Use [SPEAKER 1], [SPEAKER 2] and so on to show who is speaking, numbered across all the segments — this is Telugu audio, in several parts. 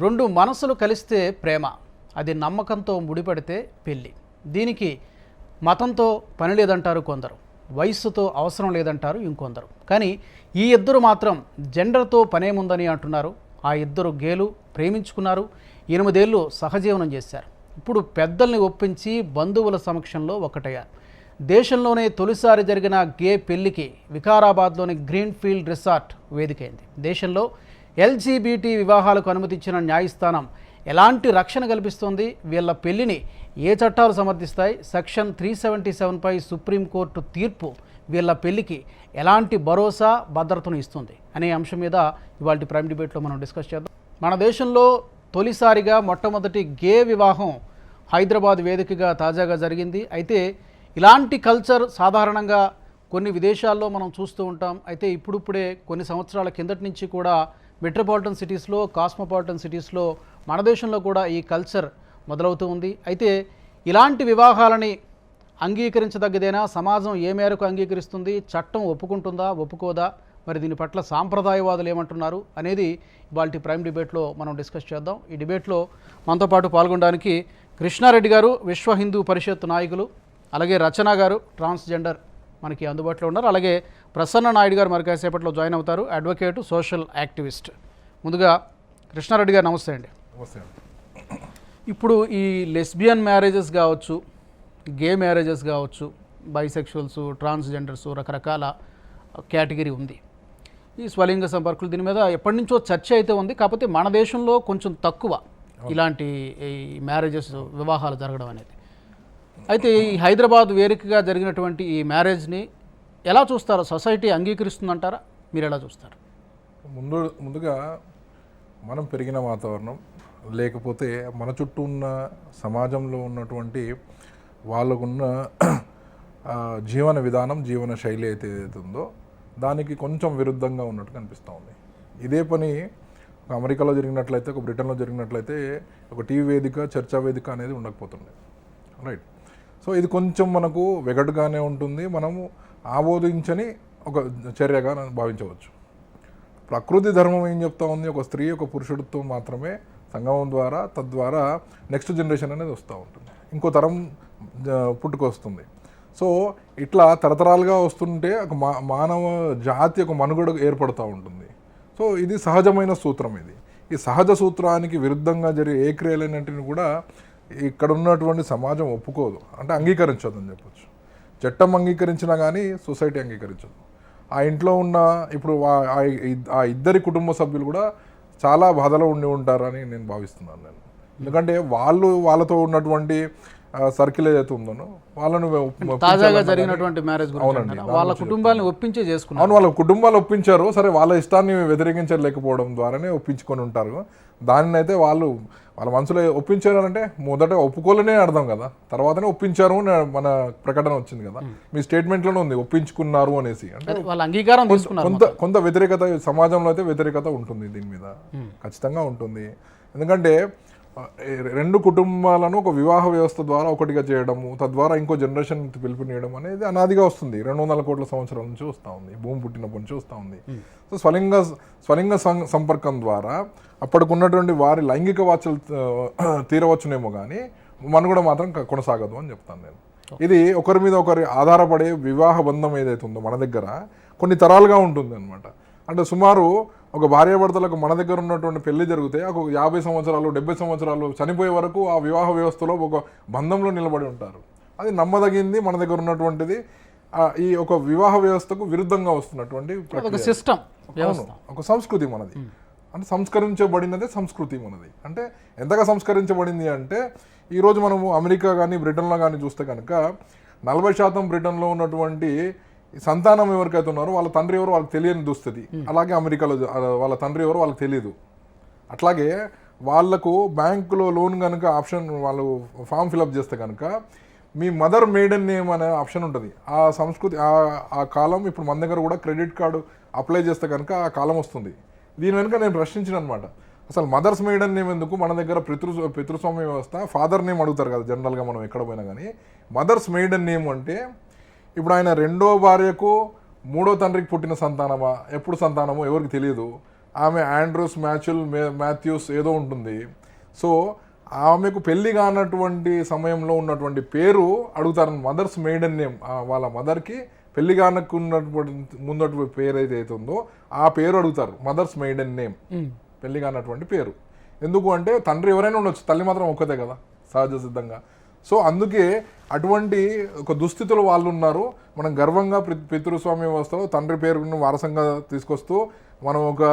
[SPEAKER 1] రెండు మనసులు కలిస్తే ప్రేమ, అది నమ్మకంతో ముడిపడితే పెళ్ళి. దీనికి మతంతో పని లేదంటారు కొందరు, వయస్సుతో అవసరం లేదంటారు ఇంకొందరు. కానీ ఈ ఇద్దరు మాత్రం జెండర్తో పనేముందని అంటున్నారు. ఆ ఇద్దరు గేలు ప్రేమించుకున్నారు, 8 ఏళ్ళు సహజీవనం చేశారు. ఇప్పుడు పెద్దల్ని ఒప్పించి బంధువుల సమక్షంలో ఒకటయ్యారు. దేశంలోనే తొలిసారి జరిగిన గే పెళ్లికి వికారాబాద్లోని గ్రీన్ ఫీల్డ్ రిసార్ట్ వేదికైంది. దేశంలో ఎల్జీబీటీ వివాహాలకు అనుమతించిన న్యాయస్థానం ఎలాంటి రక్షణ కల్పిస్తోంది? వీళ్ళ పెళ్లిని ఏ చట్టాలు సమర్థిస్తాయి? సెక్షన్ 377పై సుప్రీంకోర్టు తీర్పు వీళ్ళ పెళ్లికి ఎలాంటి భరోసా భద్రతను ఇస్తుంది అనే అంశం మీద ఇవాళ ప్రైమ్ డిబేట్లో మనం డిస్కస్ చేద్దాం. మన దేశంలో తొలిసారిగా మొట్టమొదటి గే వివాహం హైదరాబాద్ వేదికగా తాజాగా జరిగింది. అయితే ఇలాంటి కల్చర్ సాధారణంగా కొన్ని విదేశాల్లో మనం చూస్తూ ఉంటాం. అయితే ఇప్పుడిప్పుడే కొన్ని సంవత్సరాల కిందటి నుంచి కూడా మెట్రోపాలిటన్ సిటీస్లో, కాస్మోపాలిటన్ సిటీస్లో మన దేశంలో కూడా ఈ కల్చర్ మొదలవుతూ ఉంది. అయితే ఇలాంటి వివాహాలని అంగీకరించదగ్గదేనా? సమాజం ఏ మేరకు అంగీకరిస్తుంది? చట్టం ఒప్పుకుంటుందా, ఒప్పుకోదా? మరి దీని పట్ల సాంప్రదాయవాదులు ఏమంటున్నారు అనేది ఇవాళ ప్రైమ్ డిబేట్లో మనం డిస్కస్ చేద్దాం. ఈ డిబేట్లో మనతో పాటు పాల్గొనడానికి కృష్ణారెడ్డి గారు, విశ్వ హిందూ పరిషత్ నాయకులు, అలాగే రచన గారు, ట్రాన్స్జెండర్ మనకి అందుబాటులో ఉన్నారు. అలాగే ప్రసన్న నాయుడు గారు మరి కాసేపట్లో జాయిన్ అవుతారు, అడ్వకేటు, సోషల్ యాక్టివిస్ట్. ముందుగా కృష్ణారెడ్డి గారు నమస్తే అండి.
[SPEAKER 2] నమస్తే.
[SPEAKER 1] ఇప్పుడు ఈ లెస్బియన్ మ్యారేజెస్ కావచ్చు, గే మ్యారేజెస్ కావచ్చు, బైసెక్షువల్స్, ట్రాన్స్జెండర్స్, రకరకాల కేటగిరీ ఉంది. ఈ స్వలింగ సంపర్కులు దీని మీద ఎప్పటి నుంచో చర్చ అయితే ఉంది. కాకపోతే మన దేశంలో కొంచెం తక్కువ ఇలాంటి ఈ మ్యారేజెస్, వివాహాలు జరగడం అనేది. అయితే ఈ హైదరాబాద్ వేదికగా జరిగినటువంటి ఈ మ్యారేజ్ని ఎలా చూస్తారో? సొసైటీ అంగీకరిస్తుందంటారా? మీరు ఎలా చూస్తారు?
[SPEAKER 2] ముందుగా మనం పెరిగిన వాతావరణం, లేకపోతే మన చుట్టూ ఉన్న సమాజంలో ఉన్నటువంటి వాళ్ళకున్న జీవన విధానం, జీవన శైలి అయితే ఏదైతే ఉందో దానికి కొంచెం విరుద్ధంగా ఉన్నట్టు కనిపిస్తూ ఉంది. ఇదే పని ఒక అమెరికాలో జరిగినట్లయితే, ఒక బ్రిటన్లో జరిగినట్లయితే ఒక టీవీ వేదిక, చర్చా వేదిక అనేది ఉండకపోతుండే. రైట్. సో ఇది కొంచెం మనకు వెగటుగానే ఉంటుంది, మనము ఆమోదించని ఒక చర్యగా భావించవచ్చు. ప్రకృతి ధర్మం ఏం చెప్తా ఉంది? ఒక స్త్రీ, ఒక పురుషుడితో మాత్రమే సంగమం ద్వారా, తద్వారా నెక్స్ట్ జనరేషన్ అనేది వస్తూ ఉంటుంది, ఇంకో తరం పుట్టుకొస్తుంది. సో ఇట్లా తరతరాలుగా వస్తుంటే ఒక మానవ జాతి ఒక మనుగడ ఏర్పడుతూ ఉంటుంది. సో ఇది సహజమైన సూత్రం. ఈ సహజ సూత్రానికి విరుద్ధంగా జరిగే ఏ క్రియలన్నింటిని కూడా ఇక్కడ ఉన్నటువంటి సమాజం ఒప్పుకోదు, అంటే అంగీకరించదు అని చెప్పొచ్చు. చట్టం అంగీకరించినా కానీ సొసైటీ అంగీకరించదు. ఆ ఇంట్లో ఉన్న ఇప్పుడు ఆ ఇద్దరి కుటుంబ సభ్యులు కూడా చాలా బాధలో ఉండి ఉంటారని నేను భావిస్తున్నాను. ఎందుకంటే వాళ్ళతో ఉన్నటువంటి సర్కిల్ ఏదైతే ఉందో వాళ్ళను
[SPEAKER 1] తాజాగా జరిగినటువంటి మ్యారేజ్, అవునండి, వాళ్ళ కుటుంబాలను ఒప్పించే చేసుకున్నారు.
[SPEAKER 2] అవును, వాళ్ళ కుటుంబాలు ఒప్పించారు. సరే, వాళ్ళ ఇష్టాన్ని వ్యతిరేకించలేకపోవడం ద్వారానే ఒప్పించుకొని ఉంటారు. దానిని అయితే వాళ్ళ మనసులో ఒప్పించారు అంటే మొదట ఒప్పుకోలేనే అర్థం కదా, తర్వాతనే ఒప్పించారు మన ప్రకటన వచ్చింది కదా, మీ స్టేట్మెంట్లోనే ఉంది ఒప్పించుకున్నారు అనేసి. అంటే
[SPEAKER 1] వాళ్ళ అంగీకారం
[SPEAKER 2] కొంత వ్యతిరేకత సమాజంలో అయితే వ్యతిరేకత ఉంటుంది, దీని మీద ఖచ్చితంగా ఉంటుంది. ఎందుకంటే రెండు కుటుంబాలను ఒక వివాహ వ్యవస్థ ద్వారా ఒకటిగా చేయడము, తద్వారా ఇంకో జనరేషన్ పిలుపునియడం అనేది అనాదిగా వస్తుంది. 200 కోట్ల సంవత్సరాల నుంచి వస్తూ ఉంది, భూమి పుట్టినప్పటి నుంచి వస్తూ ఉంది. సో స్వలింగ సంపర్కం ద్వారా అప్పటికున్నటువంటి వారి లైంగిక వాంఛలు తీరవచ్చునేమో కానీ మనుగడ మాత్రం కొనసాగదు అని చెప్తాను నేను. ఇది ఒకరి మీద ఒకరి ఆధారపడే వివాహ బంధం ఏదైతే ఉందో మన దగ్గర కొన్ని తరాలుగా ఉంటుంది అనమాట. అంటే సుమారు ఒక భార్యాభర్తలకు మన దగ్గర ఉన్నటువంటి పెళ్లి జరిగితే ఒక 50 సంవత్సరాలు 70 సంవత్సరాలు చనిపోయే వరకు ఆ వివాహ వ్యవస్థలో ఒక బంధంలో నిలబడి ఉంటారు. అది నమ్మదగింది, మన దగ్గర ఉన్నటువంటిది. ఈ ఒక వివాహ వ్యవస్థకు విరుద్ధంగా వస్తున్నటువంటి
[SPEAKER 1] సిస్టమ్,
[SPEAKER 2] ఒక సంస్కృతి మనది. అంటే సంస్కరించబడినదే సంస్కృతి మనది. అంటే ఎంతగా సంస్కరించబడింది అంటే ఈరోజు మనము అమెరికా కానీ బ్రిటన్లో కానీ చూస్తే కనుక 40% బ్రిటన్లో ఉన్నటువంటి సంతానం ఎవరికైతే ఉన్నారో వాళ్ళ తండ్రి ఎవరు వాళ్ళకి తెలియని దుస్థితి. అలాగే అమెరికాలో వాళ్ళ తండ్రి ఎవరు వాళ్ళకి తెలియదు. అట్లాగే వాళ్లకు బ్యాంకులో లోన్ కనుక ఆప్షన్, వాళ్ళు ఫామ్ ఫిలప్ చేస్తే కనుక మీ మదర్ మెయిడెన్ నేమ్ అనే ఆప్షన్ ఉంటుంది. ఆ సంస్కృతి, ఆ కాలం ఇప్పుడు మన దగ్గర కూడా క్రెడిట్ కార్డు అప్లై చేస్తే కనుక ఆ కాలం వస్తుంది. దీని వెనుక నేను ప్రశ్నించిన అనమాట, అసలు మదర్స్ మెయిడెన్ నేమ్ ఎందుకు? మన దగ్గర పితృస్వామ్య వ్యవస్థ, ఫాదర్ నేమ్ అడుగుతారు కదా జనరల్గా మనం ఎక్కడ పోయినా కానీ. మదర్స్ మెయిడెన్ నేమ్ అంటే ఇప్పుడు ఆయన రెండో భార్యకు మూడో తండ్రికి పుట్టిన సంతానమా, ఎప్పుడు సంతానమో ఎవరికి తెలియదు. ఆమె ఆండ్రూస్ మాథ్యూస్ ఏదో ఉంటుంది. సో ఆమెకు పెళ్లి కానటువంటి సమయంలో ఉన్నటువంటి పేరు అడుగుతారు, మదర్స్ మెయిడెన్ నేమ్. వాళ్ళ మదర్కి పెళ్లి కానకున్నటువంటి ముందటువంటి పేరు ఏదైతే ఉందో ఆ పేరు అడుగుతారు, మదర్స్ మెయిడెన్ నేమ్, పెళ్లి కానటువంటి పేరు. ఎందుకు అంటే తండ్రి ఎవరైనా ఉండొచ్చు, తల్లి మాత్రం ఒక్కతే కదా సహజ సిద్ధంగా. సో అందుకే అటువంటి ఒక దుస్థితులు వాళ్ళు ఉన్నారు. మనం గర్వంగా పితృస్వామ్య వ్యవస్థలో తండ్రి పేరును వారసంగా తీసుకొస్తూ మనం ఒక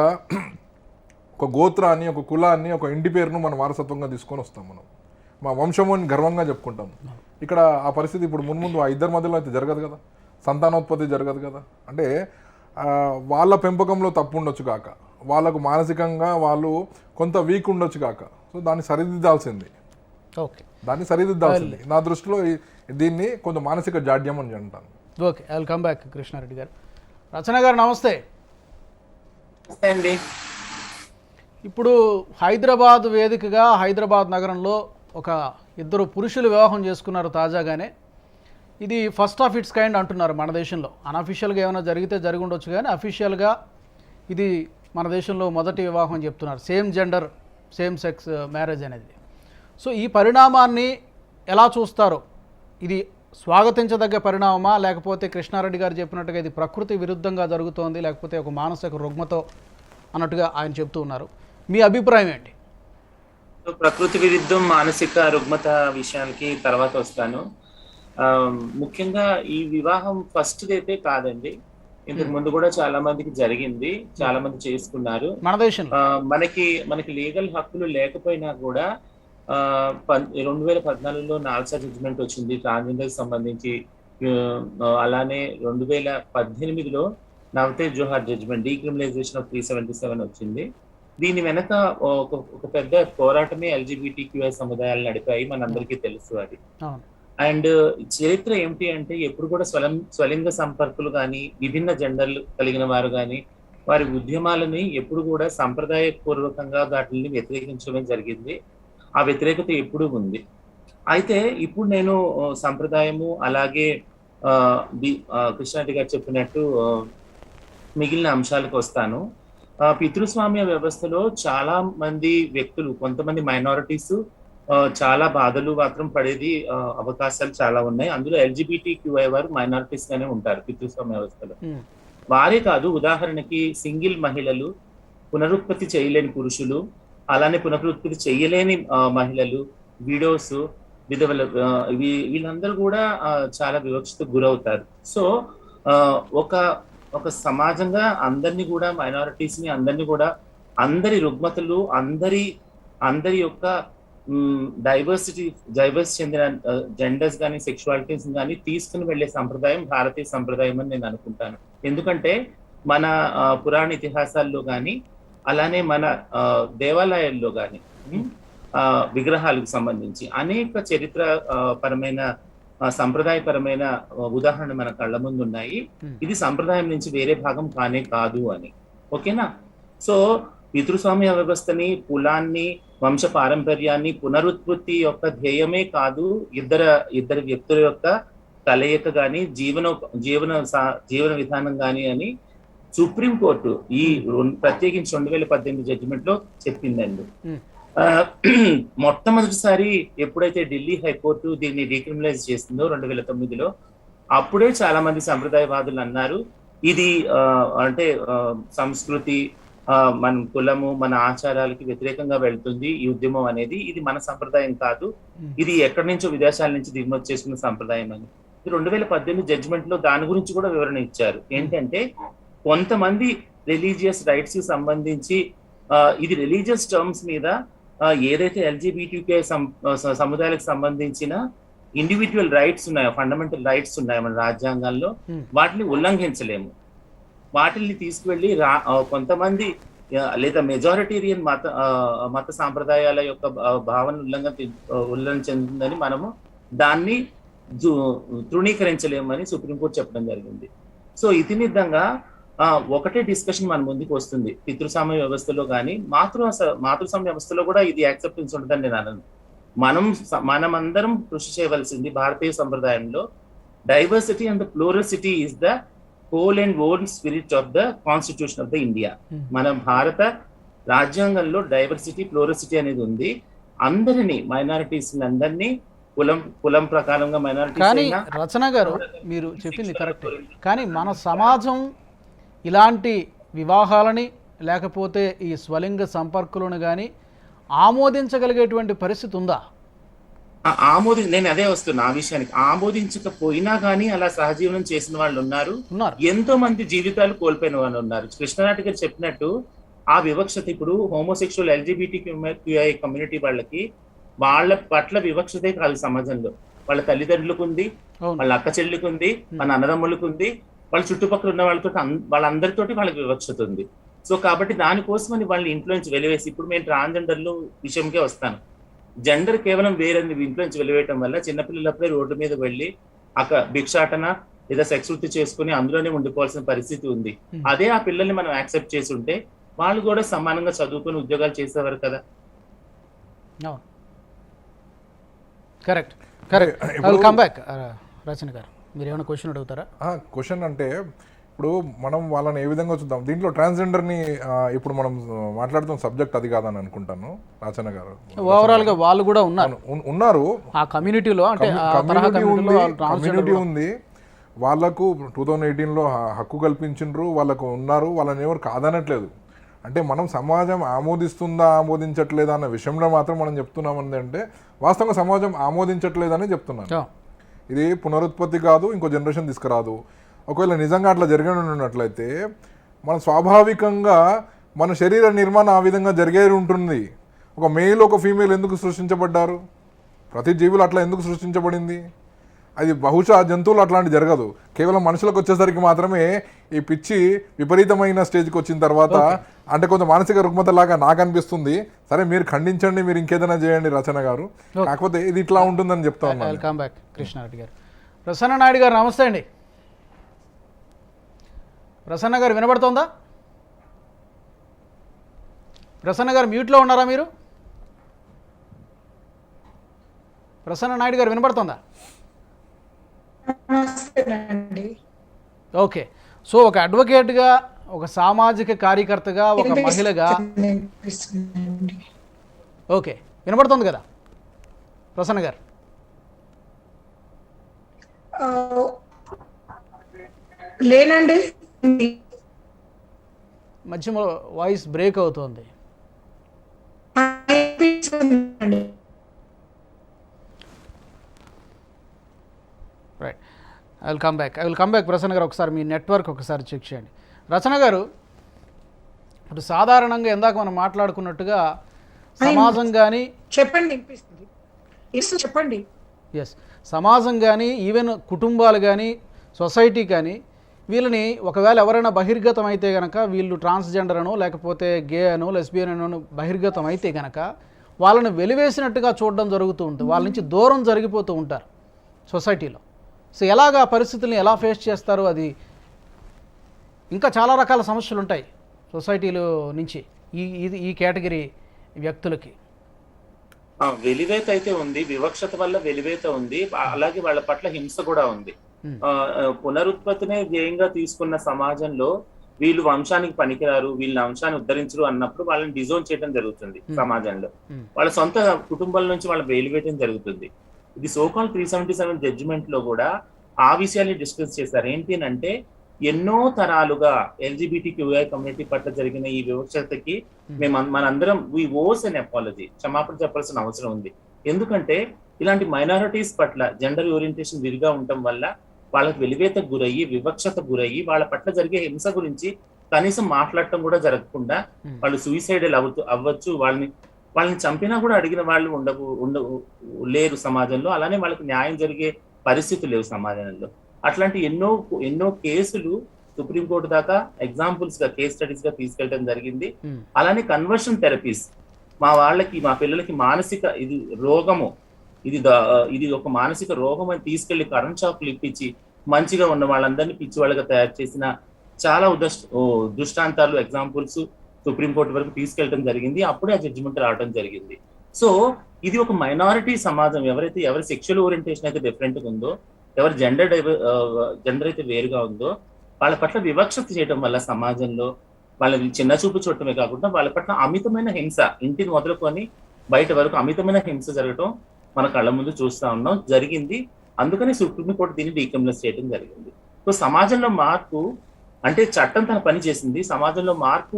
[SPEAKER 2] గోత్రాన్ని, ఒక కులాన్ని, ఒక ఇంటి పేరును మనం వారసత్వంగా తీసుకొని వస్తాం. మనం మా వంశము అని గర్వంగా చెప్పుకుంటాం. ఇక్కడ ఆ పరిస్థితి ఇప్పుడు మున్ముందు ఆ ఇద్దరి మధ్యలో అయితే జరగదు కదా, సంతానోత్పత్తి జరగదు కదా. అంటే వాళ్ళ పెంపకంలో తప్పు ఉండొచ్చు కాక, వాళ్ళకు మానసికంగా వాళ్ళు కొంత వీక్ ఉండొచ్చు కాక, సో దాన్ని సరిదిద్దాల్సింది.
[SPEAKER 1] ఓకే,
[SPEAKER 2] దాన్ని సరిదిద్దాల్సింది. నా దృష్టిలో దీన్ని కొంత మానసిక జాడ్యం అని అంటాను.
[SPEAKER 1] Okay, I will come back. Krishnareddy garu, Rachana గారు నమస్తే
[SPEAKER 3] అండి.
[SPEAKER 1] ఇప్పుడు హైదరాబాద్ వేదికగా హైదరాబాద్ నగరంలో ఒక ఇద్దరు పురుషులు వివాహం చేసుకున్నారు తాజాగానే. ఇది ఫస్ట్ ఆఫ్ ఇట్స్ కైండ్ అంటున్నారు మన దేశంలో. అన్అఫీషియల్గా ఏమైనా జరిగితే జరిగి ఉండొచ్చు, కానీ అఫీషియల్గా ఇది మన దేశంలో మొదటి వివాహం అని చెప్తున్నారు. Same gender same sex marriage అనేది. సో ఈ పరిణామాన్ని ఎలా చూస్తారో, ఇది స్వాగతించదగ్గ పరిణామమా, లేకపోతే కృష్ణారెడ్డి గారు చెప్పినట్టుగా ఇది ప్రకృతి విరుద్ధంగా జరుగుతోంది, లేకపోతే ఒక మానసిక రుగ్మతో అన్నట్టుగా ఆయన చెప్తూ ఉన్నారు. మీ అభిప్రాయం ఏంటి?
[SPEAKER 3] ప్రకృతి విరుద్ధం మానసిక రుగ్మత విషయానికి తర్వాత వస్తాను. ముఖ్యంగా ఈ వివాహం ఫస్ట్ అయితే కాదండి, ఇంతకు ముందు కూడా చాలా మందికి జరిగింది, చాలా మంది చేసుకున్నారు
[SPEAKER 1] మన దేశంలో.
[SPEAKER 3] మనకి లీగల్ హక్కులు లేకపోయినా కూడా 2014లో నాల్సా జడ్జిమెంట్ వచ్చింది ట్రాన్స్జెండర్ సంబంధించి. అలానే 2018లో నవతేజ్ జోహార్ జడ్జిమెంట్, డీక్రిమినలైజేషన్ ఆఫ్ 377 వచ్చింది. దీని వెనక ఒక పెద్ద పోరాటమే LGBTQI సముదాయాలు నడిపాయి, మనందరికీ తెలుసు అది. అండ్ చరిత్ర ఏమిటి అంటే ఎప్పుడు కూడా స్వలింగ సంపర్కులు కానీ, విభిన్న జెండర్లు కలిగిన వారు కానీ, వారి ఉద్యమాలని ఎప్పుడు కూడా సంప్రదాయ పూర్వకంగా వాటిని వ్యతిరేకించడం జరిగింది. ఆ వ్యతిరేకత ఎప్పుడూ ఉంది. అయితే ఇప్పుడు నేను సంప్రదాయము అలాగే కృష్ణారెడ్డి గారు చెప్పినట్టు మిగిలిన అంశాలకు వస్తాను. పితృస్వామ్య వ్యవస్థలో చాలా మంది వ్యక్తులు, కొంతమంది మైనారిటీస్ చాలా బాధలు మాత్రం పడేది అవకాశాలు చాలా ఉన్నాయి. అందులో LGBTQI వారు మైనారిటీస్ గానే ఉంటారు పితృస్వామ్య వ్యవస్థలో. వారే కాదు, ఉదాహరణకి సింగిల్ మహిళలు, పునరుత్పత్తి చేయలేని పురుషులు, అలానే పునరుత్పత్తి చేయలేని మహిళలు, విడోస్, విధవలు, వీళ్ళందరూ కూడా చాలా వివక్షతకు గురవుతారు. సో ఒక సమాజంగా అందరినీ కూడా, మైనారిటీస్ ని అందరినీ కూడా, అందరి రుగ్మతలు, అందరి యొక్క డైవర్స్ చెందిన జెండర్స్ కానీ, సెక్షువాలిటీస్ కానీ తీసుకుని వెళ్లే సంప్రదాయం భారతీయ సంప్రదాయం అని నేను అనుకుంటాను. ఎందుకంటే మన పురాణ ఇతిహాసాల్లో కానీ, అలానే మన దేవాలయాల్లో కానీ, విగ్రహాలకు సంబంధించి అనేక చరిత్ర పరమైన, సంప్రదాయపరమైన ఉదాహరణ మన కళ్ళ ముందు ఉన్నాయి. ఇది సంప్రదాయం నుంచి వేరే భాగం కానే కాదు అని. ఓకేనా? సో పితృస్వామ్య వ్యవస్థని, కులాన్ని, వంశ పారంపర్యాన్ని, పునరుత్పత్తి యొక్క ధ్యేయమే కాదు, ఇద్దరు వ్యక్తుల యొక్క కలయిక గాని, జీవన విధానం గాని అని సుప్రీంకోర్టు ఈ ప్రత్యేకించి 2018 జడ్జిమెంట్ లో చెప్పిందండి. మొట్టమొదటిసారి ఎప్పుడైతే ఢిల్లీ హైకోర్టు దీన్ని డీక్రిమినలైజ్ చేసిందో 2009లో, అప్పుడే చాలా మంది సంప్రదాయవాదులు అన్నారు ఇది అంటే సంస్కృతి, మన కులము, మన ఆచారాలకి వ్యతిరేకంగా వెళ్తుంది ఈ ఉద్యమం అనేది. ఇది మన సంప్రదాయం కాదు, ఇది ఎక్కడి నుంచో విదేశాల నుంచి దిగుమతి చేసుకున్న సంప్రదాయం అని. 2018 జడ్జిమెంట్ లో దాని గురించి కూడా వివరణ ఇచ్చారు. ఏంటంటే కొంతమంది రిలీజియస్ రైట్స్ కి సంబంధించి, ఇది రిలీజియస్ టర్మ్స్ మీద ఏదైతే LGBTQI సముదాయాలకు సంబంధించిన ఇండివిజువల్ రైట్స్ ఉన్నాయో, ఫండమెంటల్ రైట్స్ ఉన్నాయో మన రాజ్యాంగాల్లో, వాటిని ఉల్లంఘించలేము. వాటిని తీసుకువెళ్ళి కొంతమంది లేదా మెజారిటేరియన్ మత సాంప్రదాయాల యొక్క భావన ఉల్లంఘన చెందుతుందని మనము దాన్ని తృణీకరించలేమని సుప్రీంకోర్టు చెప్పడం జరిగింది. సో ఇతిమిద్దంగా ఒకటే డిస్కషన్ మన ముందుకు వస్తుంది. పితృస్వామ్య వ్యవస్థలో కానీ, మాతృస్వామ్య వ్యవస్థలో కూడా ఇది యాక్సెప్టెన్స్ ఉంటుందని నేను అనను. మనమందరం కృషి చేయవలసింది భారతీయ సంప్రదాయంలో diversity and plurality is the whole and own spirit of the constitution of the India. మన భారత రాజ్యాంగంలో డైవర్సిటీ ప్లోరసిటీ అనేది ఉంది. అందరినీ మైనారిటీస్ అందరినీ కులం ప్రకారంగా మైనారిటీస్
[SPEAKER 1] కానీ రచన గారు మీరు చెప్పింది కరెక్ట్. కానీ మన సమాజం ఇలాంటి వివాహాలని లేకపోతే ఈ స్వలింగ సంపర్కులను కానీ ఆమోదించగలిగేటువంటి పరిస్థితి ఉందా?
[SPEAKER 3] నేను అదే వస్తున్నా ఆ విషయానికి. ఆమోదించకపోయినా కానీ అలా సహజీవనం చేసిన వాళ్ళు ఉన్నారు. ఎంతో మంది జీవితాలు కోల్పోయిన వాళ్ళు ఉన్నారు. కృష్ణనాటి గారు చెప్పినట్టు ఆ వివక్షత ఇప్పుడు హోమోసెక్షువల్ LGBTQI కమ్యూనిటీ వాళ్ళ పట్ల వివక్షతే కాదు సమాజంలో. వాళ్ళ తల్లిదండ్రులకు ఉంది, వాళ్ళ అక్క చెల్లికి ఉంది, మన అన్నదమ్ములకు ఉంది, వాళ్ళ చుట్టుపక్కల ఉన్న వాళ్ళందరితోటి వాళ్ళకి వివక్షత ఉంది. సో కాబట్టి దానికోసమని వాళ్ళని ఇంట్లో నుంచి వెలివేసి, ఇప్పుడు నేను ట్రాన్స్జెండర్లు విషయంకే వస్తాను. జెండర్ కేవలం వేరని ఇంట్లో నుంచి వెలివేయటం వల్ల చిన్నపిల్లలప్పుడే రోడ్డు మీద వెళ్ళి భిక్షాటన లేదా సెక్స్ వృత్తి చేసుకుని అందులోనే ఉండిపోవాల్సిన పరిస్థితి ఉంది. అదే ఆ పిల్లల్ని మనం యాక్సెప్ట్ చేసి ఉంటే వాళ్ళు కూడా సమానంగా చదువుకుని ఉద్యోగాలు చేసేవారు కదా.
[SPEAKER 1] Correct correct. Come back Rachana గారు, మీరు ఏమైనా క్వశ్చన్ అడుగుతారా?
[SPEAKER 2] క్వశ్చన్ అంటే ఇప్పుడు మనం వాళ్ళని ఏ విధంగా చూద్దాం. దీంట్లో ట్రాన్స్జెండర్ని ఇప్పుడు మనం మాట్లాడుతున్న సబ్జెక్ట్ అది కాదని అనుకుంటాను రచన గారు.
[SPEAKER 1] ఓవరాల్ గా వాళ్ళు కూడా
[SPEAKER 2] ఉన్నారు
[SPEAKER 1] ఆ కమ్యూనిటీలో, అంటే
[SPEAKER 2] కమ్యూనిటీ ఉంది. వాళ్ళకు 2018లో హక్కు కల్పించిండ్రు, వాళ్ళకు ఉన్నారు, వాళ్ళని ఎవరు కాదనట్లేదు. అంటే మనం సమాజం ఆమోదిస్తుందా ఆమోదించట్లేదా అన్న విషయంలో మాత్రం మనం చెప్తున్నామంది అంటే వాస్తవంగా సమాజం ఆమోదించట్లేదని చెప్తున్నాను. ఇది పునరుత్పత్తి కాదు, ఇంకో జనరేషన్ తీసుకురాదు. ఒకవేళ నిజంగా అట్లా జరిగినట్లయితే మన స్వాభావికంగా మన శరీర నిర్మాణం ఆ విధంగా జరిగే ఉంటుంది. ఒక మేల్ ఒక ఫీమేల్ ఎందుకు సృష్టించబడ్డారు? ప్రతి జీవులు అట్లా ఎందుకు సృష్టించబడింది? అది బహుశా జంతువులు అట్లాంటి జరగదు. కేవలం మనుషులకు వచ్చేసరికి మాత్రమే ఈ పిచ్చి విపరీతమైన స్టేజ్కి వచ్చిన తర్వాత అంటే కొంత మానసిక రుగ్మత లాగా నాకు అనిపిస్తుంది. సరే మీరు ఖండించండి, మీరు ఇంకేదైనా చేయండి రచన గారు, కాకపోతే ఇది ఇట్లా ఉంటుందని చెప్తా ఉన్నాను.
[SPEAKER 1] వెల్కమ్ బ్యాక్ కృష్ణారెడ్డి గారు. ప్రసన్న నాయుడు గారు నమస్తే అండి. ప్రసన్న గారు వినబడుతోందా? ప్రసన్న గారు మ్యూట్లో ఉన్నారా మీరు? ప్రసన్న నాయుడు గారు వినబడుతోందా? ఓకే. సో ఒక అడ్వకేట్గా, ఒక సామాజిక కార్యకర్తగా, ఒక మహిళగా ఓకే వినబడుతుంది కదా ప్రసన్న గారు?
[SPEAKER 4] లేనండి,
[SPEAKER 1] మధ్య వాయిస్ బ్రేక్ అవుతోంది. Right, I will come back Prasanna గారు. ఒకసారి మీ నెట్వర్క్ ఒకసారి చెక్ చేయండి. రచన గారు, ఇప్పుడు సాధారణంగా ఇందాక మనం మాట్లాడుకున్నట్టుగా సమాజం కానీ
[SPEAKER 4] చెప్పండి
[SPEAKER 1] ఎస్ సమాజం కానీ ఈవెన్ కుటుంబాలు కానీ సొసైటీ కానీ వీళ్ళని ఒకవేళ ఎవరైనా బహిర్గతం అయితే కనుక, వీళ్ళు ట్రాన్స్జెండర్ అనో లేకపోతే గే అనో లెస్బియన్ అనో బహిర్గతం అయితే కనుక వాళ్ళని వెలివేసినట్టుగా చూడడం జరుగుతూ ఉంటుంది. వాళ్ళ నుంచి దూరం జరిగిపోతూ ఉంటారు సొసైటీలో. సో ఎలాగా పరిస్థితుల్ని ఎలా ఫేస్ చేస్తారు? అది ఇంకా చాలా రకాల సమస్యలు ఉంటాయి సొసైటీలో నుంచి ఈ కేటగిరీ వ్యక్తులకి.
[SPEAKER 3] వెలివేత అయితే ఉంది, వివక్షత వల్ల వెలివేత ఉంది, అలాగే వాళ్ళ పట్ల హింస కూడా ఉంది. పునరుత్పత్తినే ధ్యేయంగా తీసుకున్న సమాజంలో వీళ్ళు వంశానికి పనికిరారు, వీళ్ళ వంశాన్ని ఉద్ధరించరు అన్నప్పుడు వాళ్ళని డిజోన్ చేయడం జరుగుతుంది సమాజంలో. వాళ్ళ సొంత కుటుంబాల నుంచి వాళ్ళని వెలివేయడం జరుగుతుంది. ఇది సోకాల్ 377 జడ్జిమెంట్ లో కూడా ఆ విషయాన్ని డిస్కస్ చేశారు. ఏంటి అంటే ఎన్నో తరాలుగా LGBTQI కమ్యూనిటీ పట్ల జరిగిన ఈ వివక్షతకి మనందరం వి ఓస్ అన్ అపాలజీ, క్షమాపణ చెప్పాల్సిన అవసరం ఉంది. ఎందుకంటే ఇలాంటి మైనారిటీస్ పట్ల జెండర్ ఓరియంటేషన్ విరిగా ఉండటం వల్ల వాళ్ళకి వెలివేతకు గురయ్యి, వివక్షత గురయ్యి, వాళ్ళ పట్ల జరిగే హింస గురించి కనీసం మాట్లాడటం కూడా జరగకుండా వాళ్ళు సూయిసైడల్ అవ్వచ్చు, వాళ్ళని చంపినా కూడా అడిగిన వాళ్ళు లేరు సమాజంలో. అలానే వాళ్ళకి న్యాయం జరిగే పరిస్థితులు లేవు సమాజంలో. అట్లాంటి ఎన్నో కేసులు సుప్రీంకోర్టు దాకా ఎగ్జాంపుల్స్ గా, కేస్ స్టడీస్ గా తీసుకెళ్ళడం జరిగింది. అలానే కన్వర్షన్ థెరపీస్ మా పిల్లలకి మానసిక ఇది రోగము, ఇది ఒక మానసిక రోగం అని తీసుకెళ్లి కరెంట్ షాక్లు ఇప్పించి మంచిగా ఉన్న వాళ్ళందరినీ పిచ్చి వాళ్ళగా తయారు చేసిన చాలా దృష్టాంతాలు, ఎగ్జాంపుల్స్ సుప్రీంకోర్టు వరకు తీసుకెళ్ళడం జరిగింది. అప్పుడే ఆ జడ్జిమెంట్ రావడం జరిగింది. సో ఇది ఒక మైనారిటీ సమాజం. ఎవరి సెక్షువల్ ఓరియంటేషన్ అయితే డిఫరెంట్ గా ఉందో, ఎవరి జెండర్ అయితే వేరుగా ఉందో, వాళ్ళ పట్ల వివక్షత చేయడం వల్ల సమాజంలో వాళ్ళని చిన్న చూపు చూడటమే కాకుండా వాళ్ళ పట్ల అమితమైన హింస, ఇంటిని మొదలుకొని బయట వరకు అమితమైన హింస జరగటం మన కళ్ళ ముందు చూస్తా ఉన్నాం, జరిగింది. అందుకని సుప్రీంకోర్టు దీన్ని డీక్రిమినలైజ్ చేయడం జరిగింది. సో సమాజంలో మార్పు అంటే చట్టం తన పని చేసింది, సమాజంలో మార్పు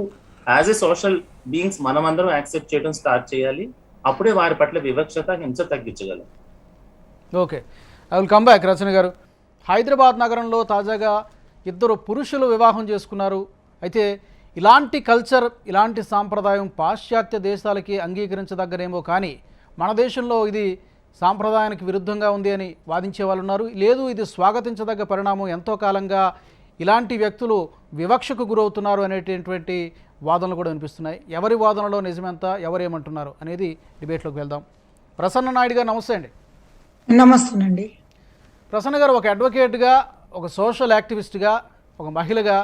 [SPEAKER 3] యాజ్ ఎ సోషల్ బీయింగ్స్ మనమందరం యాక్సెప్ట్ చేయడం స్టార్ట్ చేయాలి. అప్పుడే వారి పట్ల వివక్షత, హింస తగ్గించగలం.
[SPEAKER 1] Okay, I will come back. Rachana garu, Hyderabad నగరంలో తాజాగా ఇద్దరు పురుషులు వివాహం చేసుకున్నారు. అయితే ఇలాంటి కల్చర్, ఇలాంటి సాంప్రదాయం పాశ్చాత్య దేశాలకి అంగీకరించదగ్గరేమో, కానీ మన దేశంలో ఇది సాంప్రదాయానికి విరుద్ధంగా ఉంది అని వాదించే వాళ్ళు ఉన్నారు. లేదు, ఇది స్వాగతించదగ్గ పరిణామం, ఎంతో కాలంగా ఇలాంటి వ్యక్తులు వివక్షకు గురవుతున్నారు అనేటటువంటి వాదనలు కూడా వినిపిస్తున్నాయి. ఎవరి వాదనలో నిజమెంత, ఎవరేమంటున్నారు అనేది డిబేట్లోకి వెళ్దాం. ప్రసన్న నాయుడు గారు, నమస్తే అండి.
[SPEAKER 4] నమస్తేనండి.
[SPEAKER 1] ప్రసన్న గారు, ఒక అడ్వకేట్గా, ఒక సోషల్ యాక్టివిస్ట్గా, ఒక మహిళగా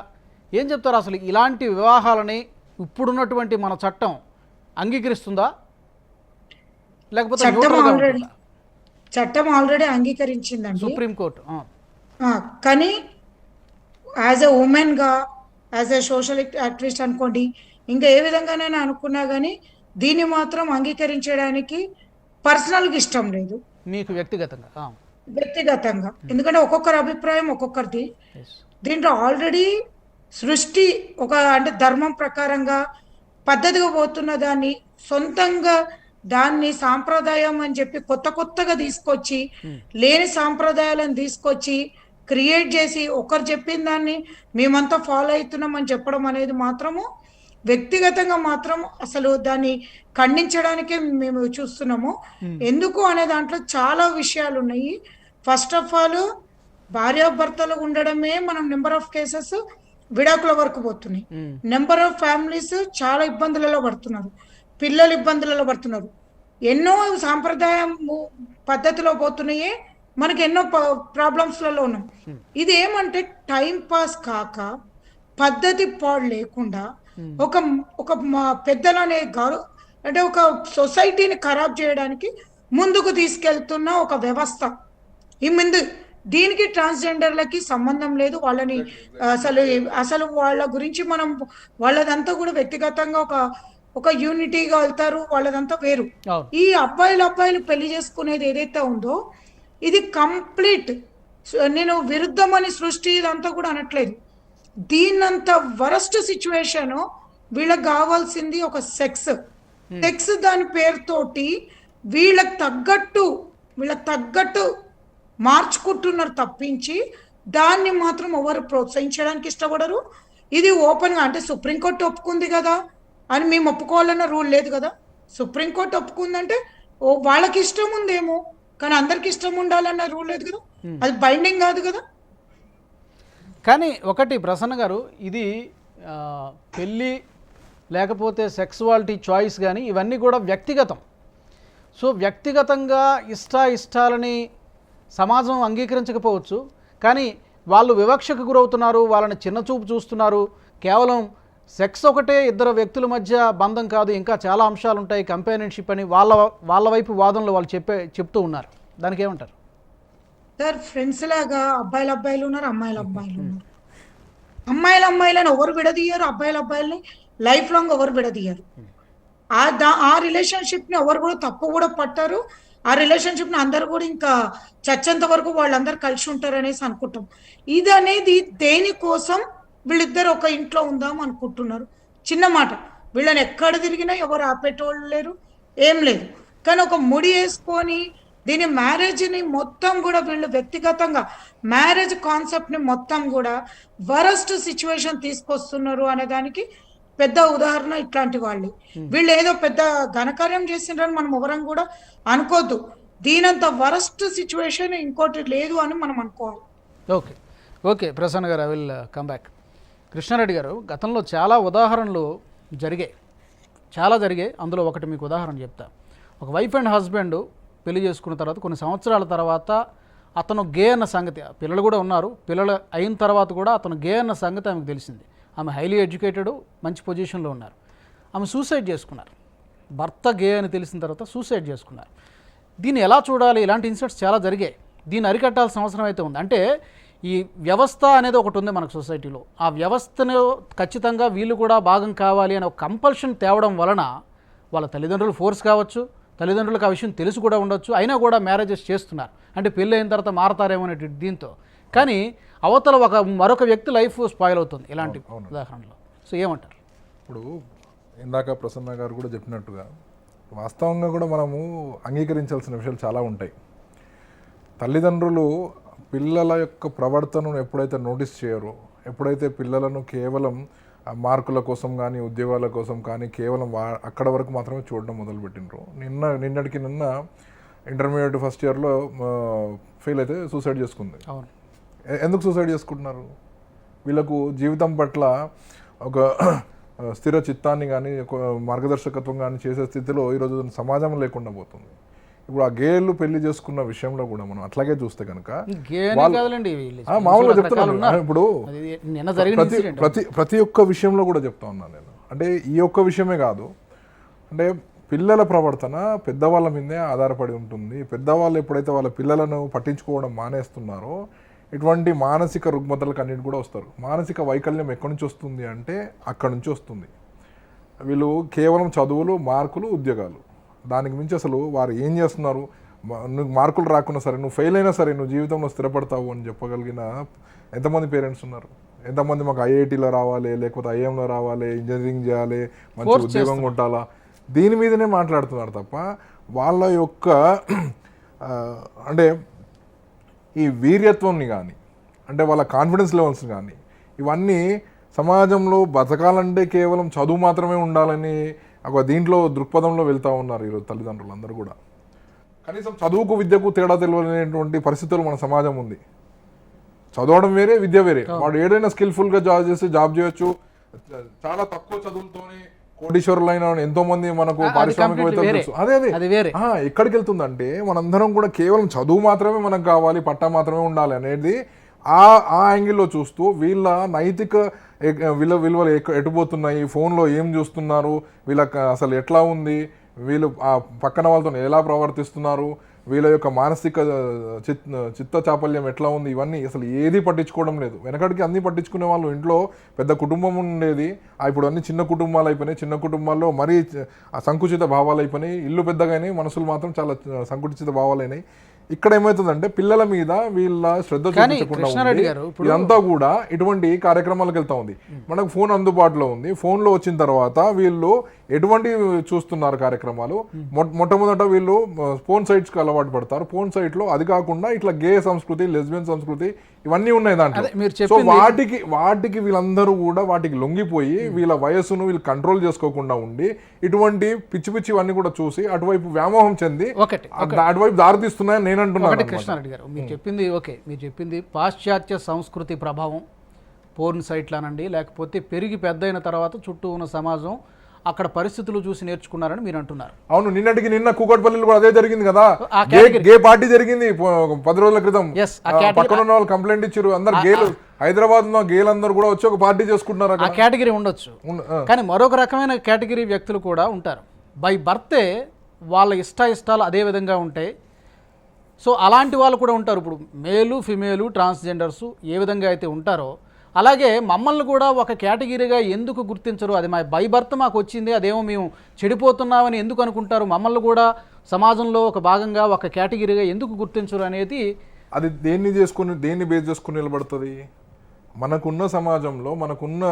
[SPEAKER 1] ఏం చెప్తారు? అసలు ఇలాంటి వివాహాలని ఇప్పుడున్నటువంటి మన చట్టం అంగీకరిస్తుందా, లేకపోతే
[SPEAKER 4] చట్టం ఆల్రెడీ అంగీకరించిందండి
[SPEAKER 1] సుప్రీంకోర్టు?
[SPEAKER 4] కానీ యాజ్ ఎ ఉమెన్గా, యాజ్ ఎ సోషల్ యాక్టివిస్ట్ అనుకోండి, ఇంకా ఏ విధంగానైనా అనుకున్నా కానీ దీన్ని మాత్రం అంగీకరించడానికి పర్సనల్గా ఇష్టం లేదు,
[SPEAKER 1] మీకు వ్యక్తిగతంగా?
[SPEAKER 4] ఎందుకంటే ఒక్కొక్కరి అభిప్రాయం ఒక్కొక్కరిది. దీంట్లో ఆల్రెడీ సృష్టి ఒక అంటే ధర్మం ప్రకారంగా పద్ధతిగా పోతున్న దాన్ని సొంతంగా దాన్ని సాంప్రదాయం అని చెప్పి కొత్తగా తీసుకొచ్చి, లేని సాంప్రదాయాలను తీసుకొచ్చి క్రియేట్ చేసి ఒకరు చెప్పిన దాన్ని మేమంతా ఫాలో అవుతున్నాం అని చెప్పడం అనేది మాత్రము వ్యక్తిగతంగా మాత్రం అసలు దాన్ని ఖండించడానికే మేము చూస్తున్నాము. ఎందుకు అనే దాంట్లో చాలా విషయాలు ఉన్నాయి. ఫస్ట్ ఆఫ్ ఆల్, భార్యాభర్తలు ఉండడమే మనం నెంబర్ ఆఫ్ కేసెస్ విడాకుల వరకు పోతున్నాయి. నెంబర్ ఆఫ్ ఫ్యామిలీస్ చాలా ఇబ్బందులలో పడుతున్నారు, పిల్లలు ఇబ్బందులలో పడుతున్నారు. ఎన్నో సాంప్రదాయం పద్ధతిలో పోతున్నాయి, మనకి ఎన్నో ప్రాబ్లమ్స్లలో ఉన్నాం. ఇది ఏమంటే టైం పాస్ కాక, పద్ధతి పాడు లేకుండా, ఒక పెద్దలనే అంటే ఒక సొసైటీని ఖరాబ్ చేయడానికి ముందుకు తీసుకెళ్తున్న ఒక వ్యవస్థ. ఈ ముందు దీనికి ట్రాన్స్జెండర్లకి సంబంధం లేదు. వాళ్ళని అసలు వాళ్ళ గురించి మనం వాళ్ళదంతా కూడా వ్యక్తిగతంగా ఒక యూనిటీగా వెళ్తారు, వాళ్ళదంతా వేరు. ఈ అబ్బాయిలు పెళ్లి చేసుకునేది ఏదైతే ఉందో ఇది కంప్లీట్, నేను విరుద్ధం అని సృష్టి ఇదంతా కూడా అనట్లేదు. దీన్నంత వరస్ట్ సిచ్యువేషన్ వీళ్ళకి కావాల్సింది ఒక సెక్స్ దాని పేరుతోటి వీళ్ళకి తగ్గట్టు మార్చుకుంటున్నారు తప్పించి దాన్ని మాత్రం ఎవరు ప్రోత్సహించడానికి ఇష్టపడరు. ఇది ఓపెన్గా అంటే సుప్రీంకోర్టు ఒప్పుకుంది కదా అని మేము ఒప్పుకోవాలన్న రూల్ లేదు కదా. సుప్రీంకోర్టు ఒప్పుకుందంటే వాళ్ళకి ఇష్టం ఉందేమో, కానీ అందరికి ఇష్టం ఉండాలన్న రూల్ లేదు కదా, అది బైండింగ్ కాదు కదా.
[SPEAKER 1] కానీ ఒకటి ప్రసన్న గారు, ఇది పెళ్ళి లేకపోతే సెక్సువాలిటీ చాయిస్ కానీ ఇవన్నీ కూడా వ్యక్తిగతం. సో వ్యక్తిగతంగా ఇష్టాలని సమాజం అంగీకరించకపోవచ్చు, కానీ వాళ్ళు వివక్షకు గురవుతున్నారు, వాళ్ళని చిన్నచూపు చూస్తున్నారు. కేవలం సెక్స్ ఒకటే ఇద్దరు వ్యక్తుల మధ్య బంధం కాదు, ఇంకా చాలా అంశాలు ఉంటాయి, కంపానియన్షిప్ అని వాళ్ళ వైపు వాదనలు వాళ్ళు చెప్తూ ఉన్నారు. దానికి ఏమంటారు
[SPEAKER 4] సార్? ఫ్రెండ్స్ లాగా అబ్బాయిలు ఉన్నారు, అమ్మాయిలు ఉన్నారు. అమ్మాయిలను ఎవరు విడదీయరు, అబ్బాయిలని లైఫ్ లాంగ్ ఎవరు విడదీయరు. ఆ రిలేషన్షిప్ ని ఎవరు కూడా తప్పు కూడా పట్టారు. ఆ రిలేషన్షిప్ ని అందరు కూడా ఇంకా చచ్చేంత వరకు వాళ్ళందరూ కలిసి ఉంటారు అనేసి అనుకుంటాం. ఇది అనేది దేనికోసం వీళ్ళిద్దరు ఒక ఇంట్లో ఉందాం అనుకుంటున్నారు. చిన్న మాట, వీళ్ళని ఎక్కడ తిరిగినా ఎవరు ఆపేటోళ్ళు లేరు, ఏం లేదు. కానీ ఒక ముడి వేసుకొని దీని మ్యారేజ్ని మొత్తం కూడా వీళ్ళు వ్యక్తిగతంగా మ్యారేజ్ కాన్సెప్ట్ని మొత్తం కూడా వరస్ట్ సిచ్యువేషన్ తీసుకొస్తున్నారు అనే దానికి పెద్ద ఉదాహరణ ఇట్లాంటి వాళ్ళు. వీళ్ళు ఏదో పెద్ద ఘనకార్యం చేసిండ్రని మనం ఎవరం కూడా అనుకోవద్దు. దీనంత వరస్ట్ సిచ్యువేషన్ ఇంకోటి లేదు అని మనం అనుకోవాలి.
[SPEAKER 1] Okay Prasanna garu, I will come back. Krishnareddy garu, గతంలో చాలా ఉదాహరణలు జరిగాయి. అందులో ఒకటి మీకు ఉదాహరణ చెప్తా. ఒక వైఫ్ అండ్ హస్బెండ్ పెళ్లి చేసుకున్న తర్వాత కొన్ని సంవత్సరాల తర్వాత అతను గే అన్న సంగతి, పిల్లలు కూడా ఉన్నారు, పిల్లలు అయిన తర్వాత కూడా అతను గే అన్న సంగతి ఆమెకు తెలిసింది. ఆమె హైలీ ఎడ్యుకేటెడ్, మంచి పొజిషన్లో ఉన్నారు. ఆమె సూసైడ్ చేసుకున్నారు. భర్త గే అని తెలిసిన తర్వాత సూసైడ్ చేసుకున్నారు. దీన్ని ఎలా చూడాలి? ఇలాంటి ఇన్సిడెంట్స్ చాలా జరిగాయి. దీన్ని అరికట్టాల్సిన అవసరం అయితే ఉంది. అంటే ఈ వ్యవస్థ అనేది ఒకటి ఉంది మనకు సొసైటీలో. ఆ వ్యవస్థను ఖచ్చితంగా వీళ్ళు కూడా భాగం కావాలి అని ఒక కంపల్షన్ తేవడం వలన వాళ్ళ తల్లిదండ్రులు ఫోర్స్ కావచ్చు, తల్లిదండ్రులకు ఆ విషయం తెలిసి కూడా ఉండొచ్చు, అయినా కూడా మ్యారేజెస్ చేస్తున్నారు. అంటే పెళ్ళి అయిన తర్వాత మారతారేమో అనే దీంతో. కానీ అవతల మరొక వ్యక్తి లైఫ్ స్పాయిల్ అవుతుంది ఇలాంటి ఉదాహరణలో. సో ఏమంటారు?
[SPEAKER 2] ఇప్పుడు ఇందాక ప్రసన్న గారు కూడా చెప్పినట్టుగా వాస్తవంగా కూడా మనము అంగీకరించాల్సిన విషయాలు చాలా ఉంటాయి. తల్లిదండ్రులు పిల్లల యొక్క ప్రవర్తనను ఎప్పుడైతే నోటీస్ చేయరో, ఎప్పుడైతే పిల్లలను కేవలం మార్కుల కోసం కానీ ఉద్యోగాల కోసం కానీ కేవలం అక్కడ వరకు మాత్రమే చూడడం మొదలుపెట్టినరు. నిన్నటికి నిన్న ఇంటర్మీడియట్ ఫస్ట్ ఇయర్లో ఫెయిల్ అయితే సూసైడ్ చేసుకుంది. ఎందుకు సూసైడ్ చేసుకుంటున్నారు? వీళ్ళకు జీవితం పట్ల ఒక స్థిర చిత్తాన్ని కానీ మార్గదర్శకత్వం కానీ చేసే స్థితిలో ఈరోజు సమాజం లేకుండా పోతుంది. ఇప్పుడు ఆ గేర్లు పెళ్లి చేసుకున్న విషయంలో కూడా మనం అట్లాగే చూస్తే కనుక మామూలుగా చెప్తున్నాను. ఇప్పుడు ప్రతి ఒక్క విషయంలో కూడా చెప్తా ఉన్నాను నేను. అంటే ఈ ఒక్క విషయమే కాదు, అంటే పిల్లల ప్రవర్తన పెద్దవాళ్ళ మీదే ఆధారపడి ఉంటుంది. పెద్దవాళ్ళు ఎప్పుడైతే వాళ్ళ పిల్లలను పట్టించుకోవడం మానేస్తున్నారో ఇటువంటి మానసిక రుగ్మతలకు అన్నిటి కూడా వస్తారు. మానసిక వైకల్యం ఎక్కడి నుంచి వస్తుంది అంటే అక్కడి నుంచి వస్తుంది. వీళ్ళు కేవలం చదువులు, మార్కులు, ఉద్యోగాలు, దానికి మించి అసలు వారు ఏం చేస్తున్నారు, నువ్వు మార్కులు రాకున్నా సరే, నువ్వు ఫెయిల్ అయినా సరే నువ్వు జీవితంలో స్థిరపడతావు అని చెప్పగలిగిన ఎంతమంది పేరెంట్స్ ఉన్నారు? ఎంతమంది మాకు ఐఐటీలో రావాలి, లేకపోతే ఐఎంలో రావాలి, ఇంజనీరింగ్ చేయాలి, మంచి ఉద్యోగం కొట్టాలా, దీని మీదనే మాట్లాడుతున్నారు తప్ప వాళ్ళ యొక్క అంటే ఈ వీర్యత్వంని కానీ, అంటే వాళ్ళ కాన్ఫిడెన్స్ లెవెల్స్ కానీ, ఇవన్నీ సమాజంలో బతకాలంటే కేవలం చదువు మాత్రమే ఉండాలని ఒక దీంట్లో దృక్పథంలో వెళ్తూ ఉన్నారు ఈరోజు తల్లిదండ్రులు అందరూ కూడా. కనీసం చదువుకు విద్యకు తేడా తెలియలేనటువంటి పరిస్థితులు మన సమాజం ఉంది. చదవడం వేరే, విద్య వేరే. వాడు ఏదైనా స్కిల్ఫుల్గా జాబ్ చేయొచ్చు. చాలా తక్కువ చదువులతోనే కోటీశ్వరులైన ఎంతో మంది మనకు పారిశ్రామికవేత్తలు తెలుసు. అదే ఎక్కడికి వెళ్తుందంటే మనందరం కూడా కేవలం చదువు మాత్రమే మనకు కావాలి, పట్టా మాత్రమే ఉండాలి అనేది ఆ యాంగిల్లో చూస్తూ వీళ్ళ నైతిక విలువలు ఎటుపోతున్నాయి, ఫోన్లో ఏం చూస్తున్నారు, వీళ్ళకి అసలు ఎట్లా ఉంది, వీళ్ళు ఆ పక్కన వాళ్ళతో ఎలా ప్రవర్తిస్తున్నారు, వీళ్ళ యొక్క మానసిక చిత్త చాపల్యం ఎట్లా ఉంది, ఇవన్నీ అసలు ఏది పట్టించుకోవడం లేదు. వెనకడికి అన్నీ పట్టించుకునే వాళ్ళు, ఇంట్లో పెద్ద కుటుంబం ఉండేది, ఇప్పుడు అన్ని చిన్న కుటుంబాలు అయిపోయినాయి. చిన్న కుటుంబాల్లో మరీ సంకుచిత భావాలు అయిపోయినాయి. ఇల్లు పెద్దగానే మనసులు మాత్రం చాలా సంకుచిత భావాలు అయినాయి. ఇక్కడ ఏమవుతుందంటే పిల్లల మీద వీళ్ళ శ్రద్ధ చూపించకుండా ఇదంతా కూడా ఇటువంటి కార్యక్రమాలకు వెళ్తా ఉంది. మనకు ఫోన్ అందుబాటులో ఉంది. ఫోన్లో వచ్చిన తర్వాత వీళ్ళు ఎటువంటి చూస్తున్నారు కార్యక్రమాలు, మొట్టమొదట వీళ్ళు ఫోన్ సైట్స్కి అలవాటు పడతారు. ఫోన్ సైట్లో అది కాకుండా ఇట్లా గే సంస్కృతి, లెస్బియన్ సంస్కృతి ఇవన్నీ ఉన్నాయి దాంట్లో. సో వాటికి వీళ్ళందరూ కూడా వాటికి లొంగిపోయి వీళ్ళ వయస్సును వీళ్ళు కంట్రోల్ చేసుకోకుండా ఉండి ఇటువంటి పిచ్చి పిచ్చివన్నీ కూడా చూసి అటువైపు వ్యామోహం చెంది అటువైపు దారితీస్తున్నాయని నేను అంటున్నాను.
[SPEAKER 1] కృష్ణారెడ్డి గారు మీరు చెప్పింది ఓకే. మీరు చెప్పింది పాశ్చాత్య సంస్కృతి ప్రభావం, పోర్న్ సైట్లనండి, లేకపోతే పెరిగి పెద్ద అయిన తర్వాత చుట్టూ ఉన్న సమాజం అక్కడ పరిస్థితులు చూసి నేర్చుకున్నారని మీరు అంటున్నారు.
[SPEAKER 2] అవును, నిన్న కూకట్పల్లిలో కూడా అదే జరిగింది కదా. గే పార్టీ జరిగింది 10 రోజుల క్రితం. పక్కన ఉన్న వాళ్ళు కంప్లైంట్ ఇచ్చారు. అందరు గేలు, హైదరాబాద్ లో గేలందరూ కూడా వచ్చి ఒక పార్టీ చేసుకుంటున్నారు.
[SPEAKER 1] ఆ కేటగిరీ ఉండొచ్చు, కానీ మరొక రకమైన కేటగిరీ వ్యక్తులు కూడా ఉంటారు. బై బర్తే వాళ్ళ ఇష్టాలు అదే విధంగా ఉంటాయి. సో అలాంటి వాళ్ళు కూడా ఉంటారు. ఇప్పుడు మేలు, ఫిమేలు, ట్రాన్స్జెండర్స్ ఏ విధంగా అయితే ఉంటారో అలాగే మమ్మల్ని కూడా ఒక కేటగిరీగా ఎందుకు గుర్తించరు? అది మా బై బర్త్ మాకు వచ్చింది, అదేమో మేము చెడిపోతున్నామని ఎందుకు అనుకుంటారు? మమ్మల్ని కూడా సమాజంలో ఒక భాగంగా ఒక కేటగిరీగా ఎందుకు గుర్తించరు అనేది
[SPEAKER 2] అది దేన్ని బేస్ చేసుకుని నిలబడుతుంది? మనకున్న సమాజంలో మనకున్న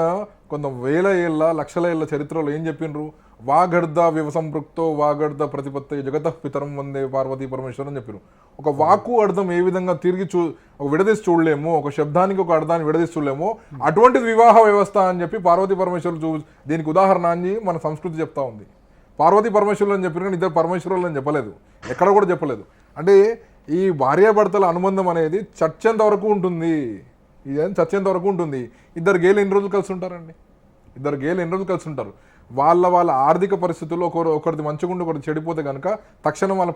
[SPEAKER 2] కొంత వేల ఏళ్ళ లక్షల ఏళ్ళ చరిత్రలో ఏం చెప్పిండ్రు? వాగర్ధ వివసంపృక్తో వాగర్ధ ప్రతిపత్తి జగత పితరం వందే పార్వతీ పరమేశ్వరం అని చెప్పారు. ఒక వాక్కు అర్థం ఏ విధంగా తిరిగి విడదీసి చూడలేము, ఒక శబ్దానికి ఒక అర్థాన్ని విడదీసి చూడలేము, అటువంటిది వివాహ వ్యవస్థ అని చెప్పి పార్వతీ పరమేశ్వరులు దీనికి ఉదాహరణ అని మన సంస్కృతి చెప్తా ఉంది. పార్వతీ పరమేశ్వరులు అని చెప్పారు కానీ ఇద్దరు పరమేశ్వరులు అని చెప్పలేదు, ఎక్కడ కూడా చెప్పలేదు. అంటే ఈ భార్యాభర్తల అనుబంధం అనేది చచ్చేంత వరకు ఉంటుంది. ఇదేం చచ్చేంత వరకు ఉంటుంది. ఇద్దరు గేలు ఎన్ని రోజులు కలిసి ఉంటారండి? వాళ్ళ ఆర్థిక పరిస్థితుల్లో ఒకరిది మంచిగా ఉండి ఒకటి చెడిపోతే కనుక తక్షణం వాళ్ళ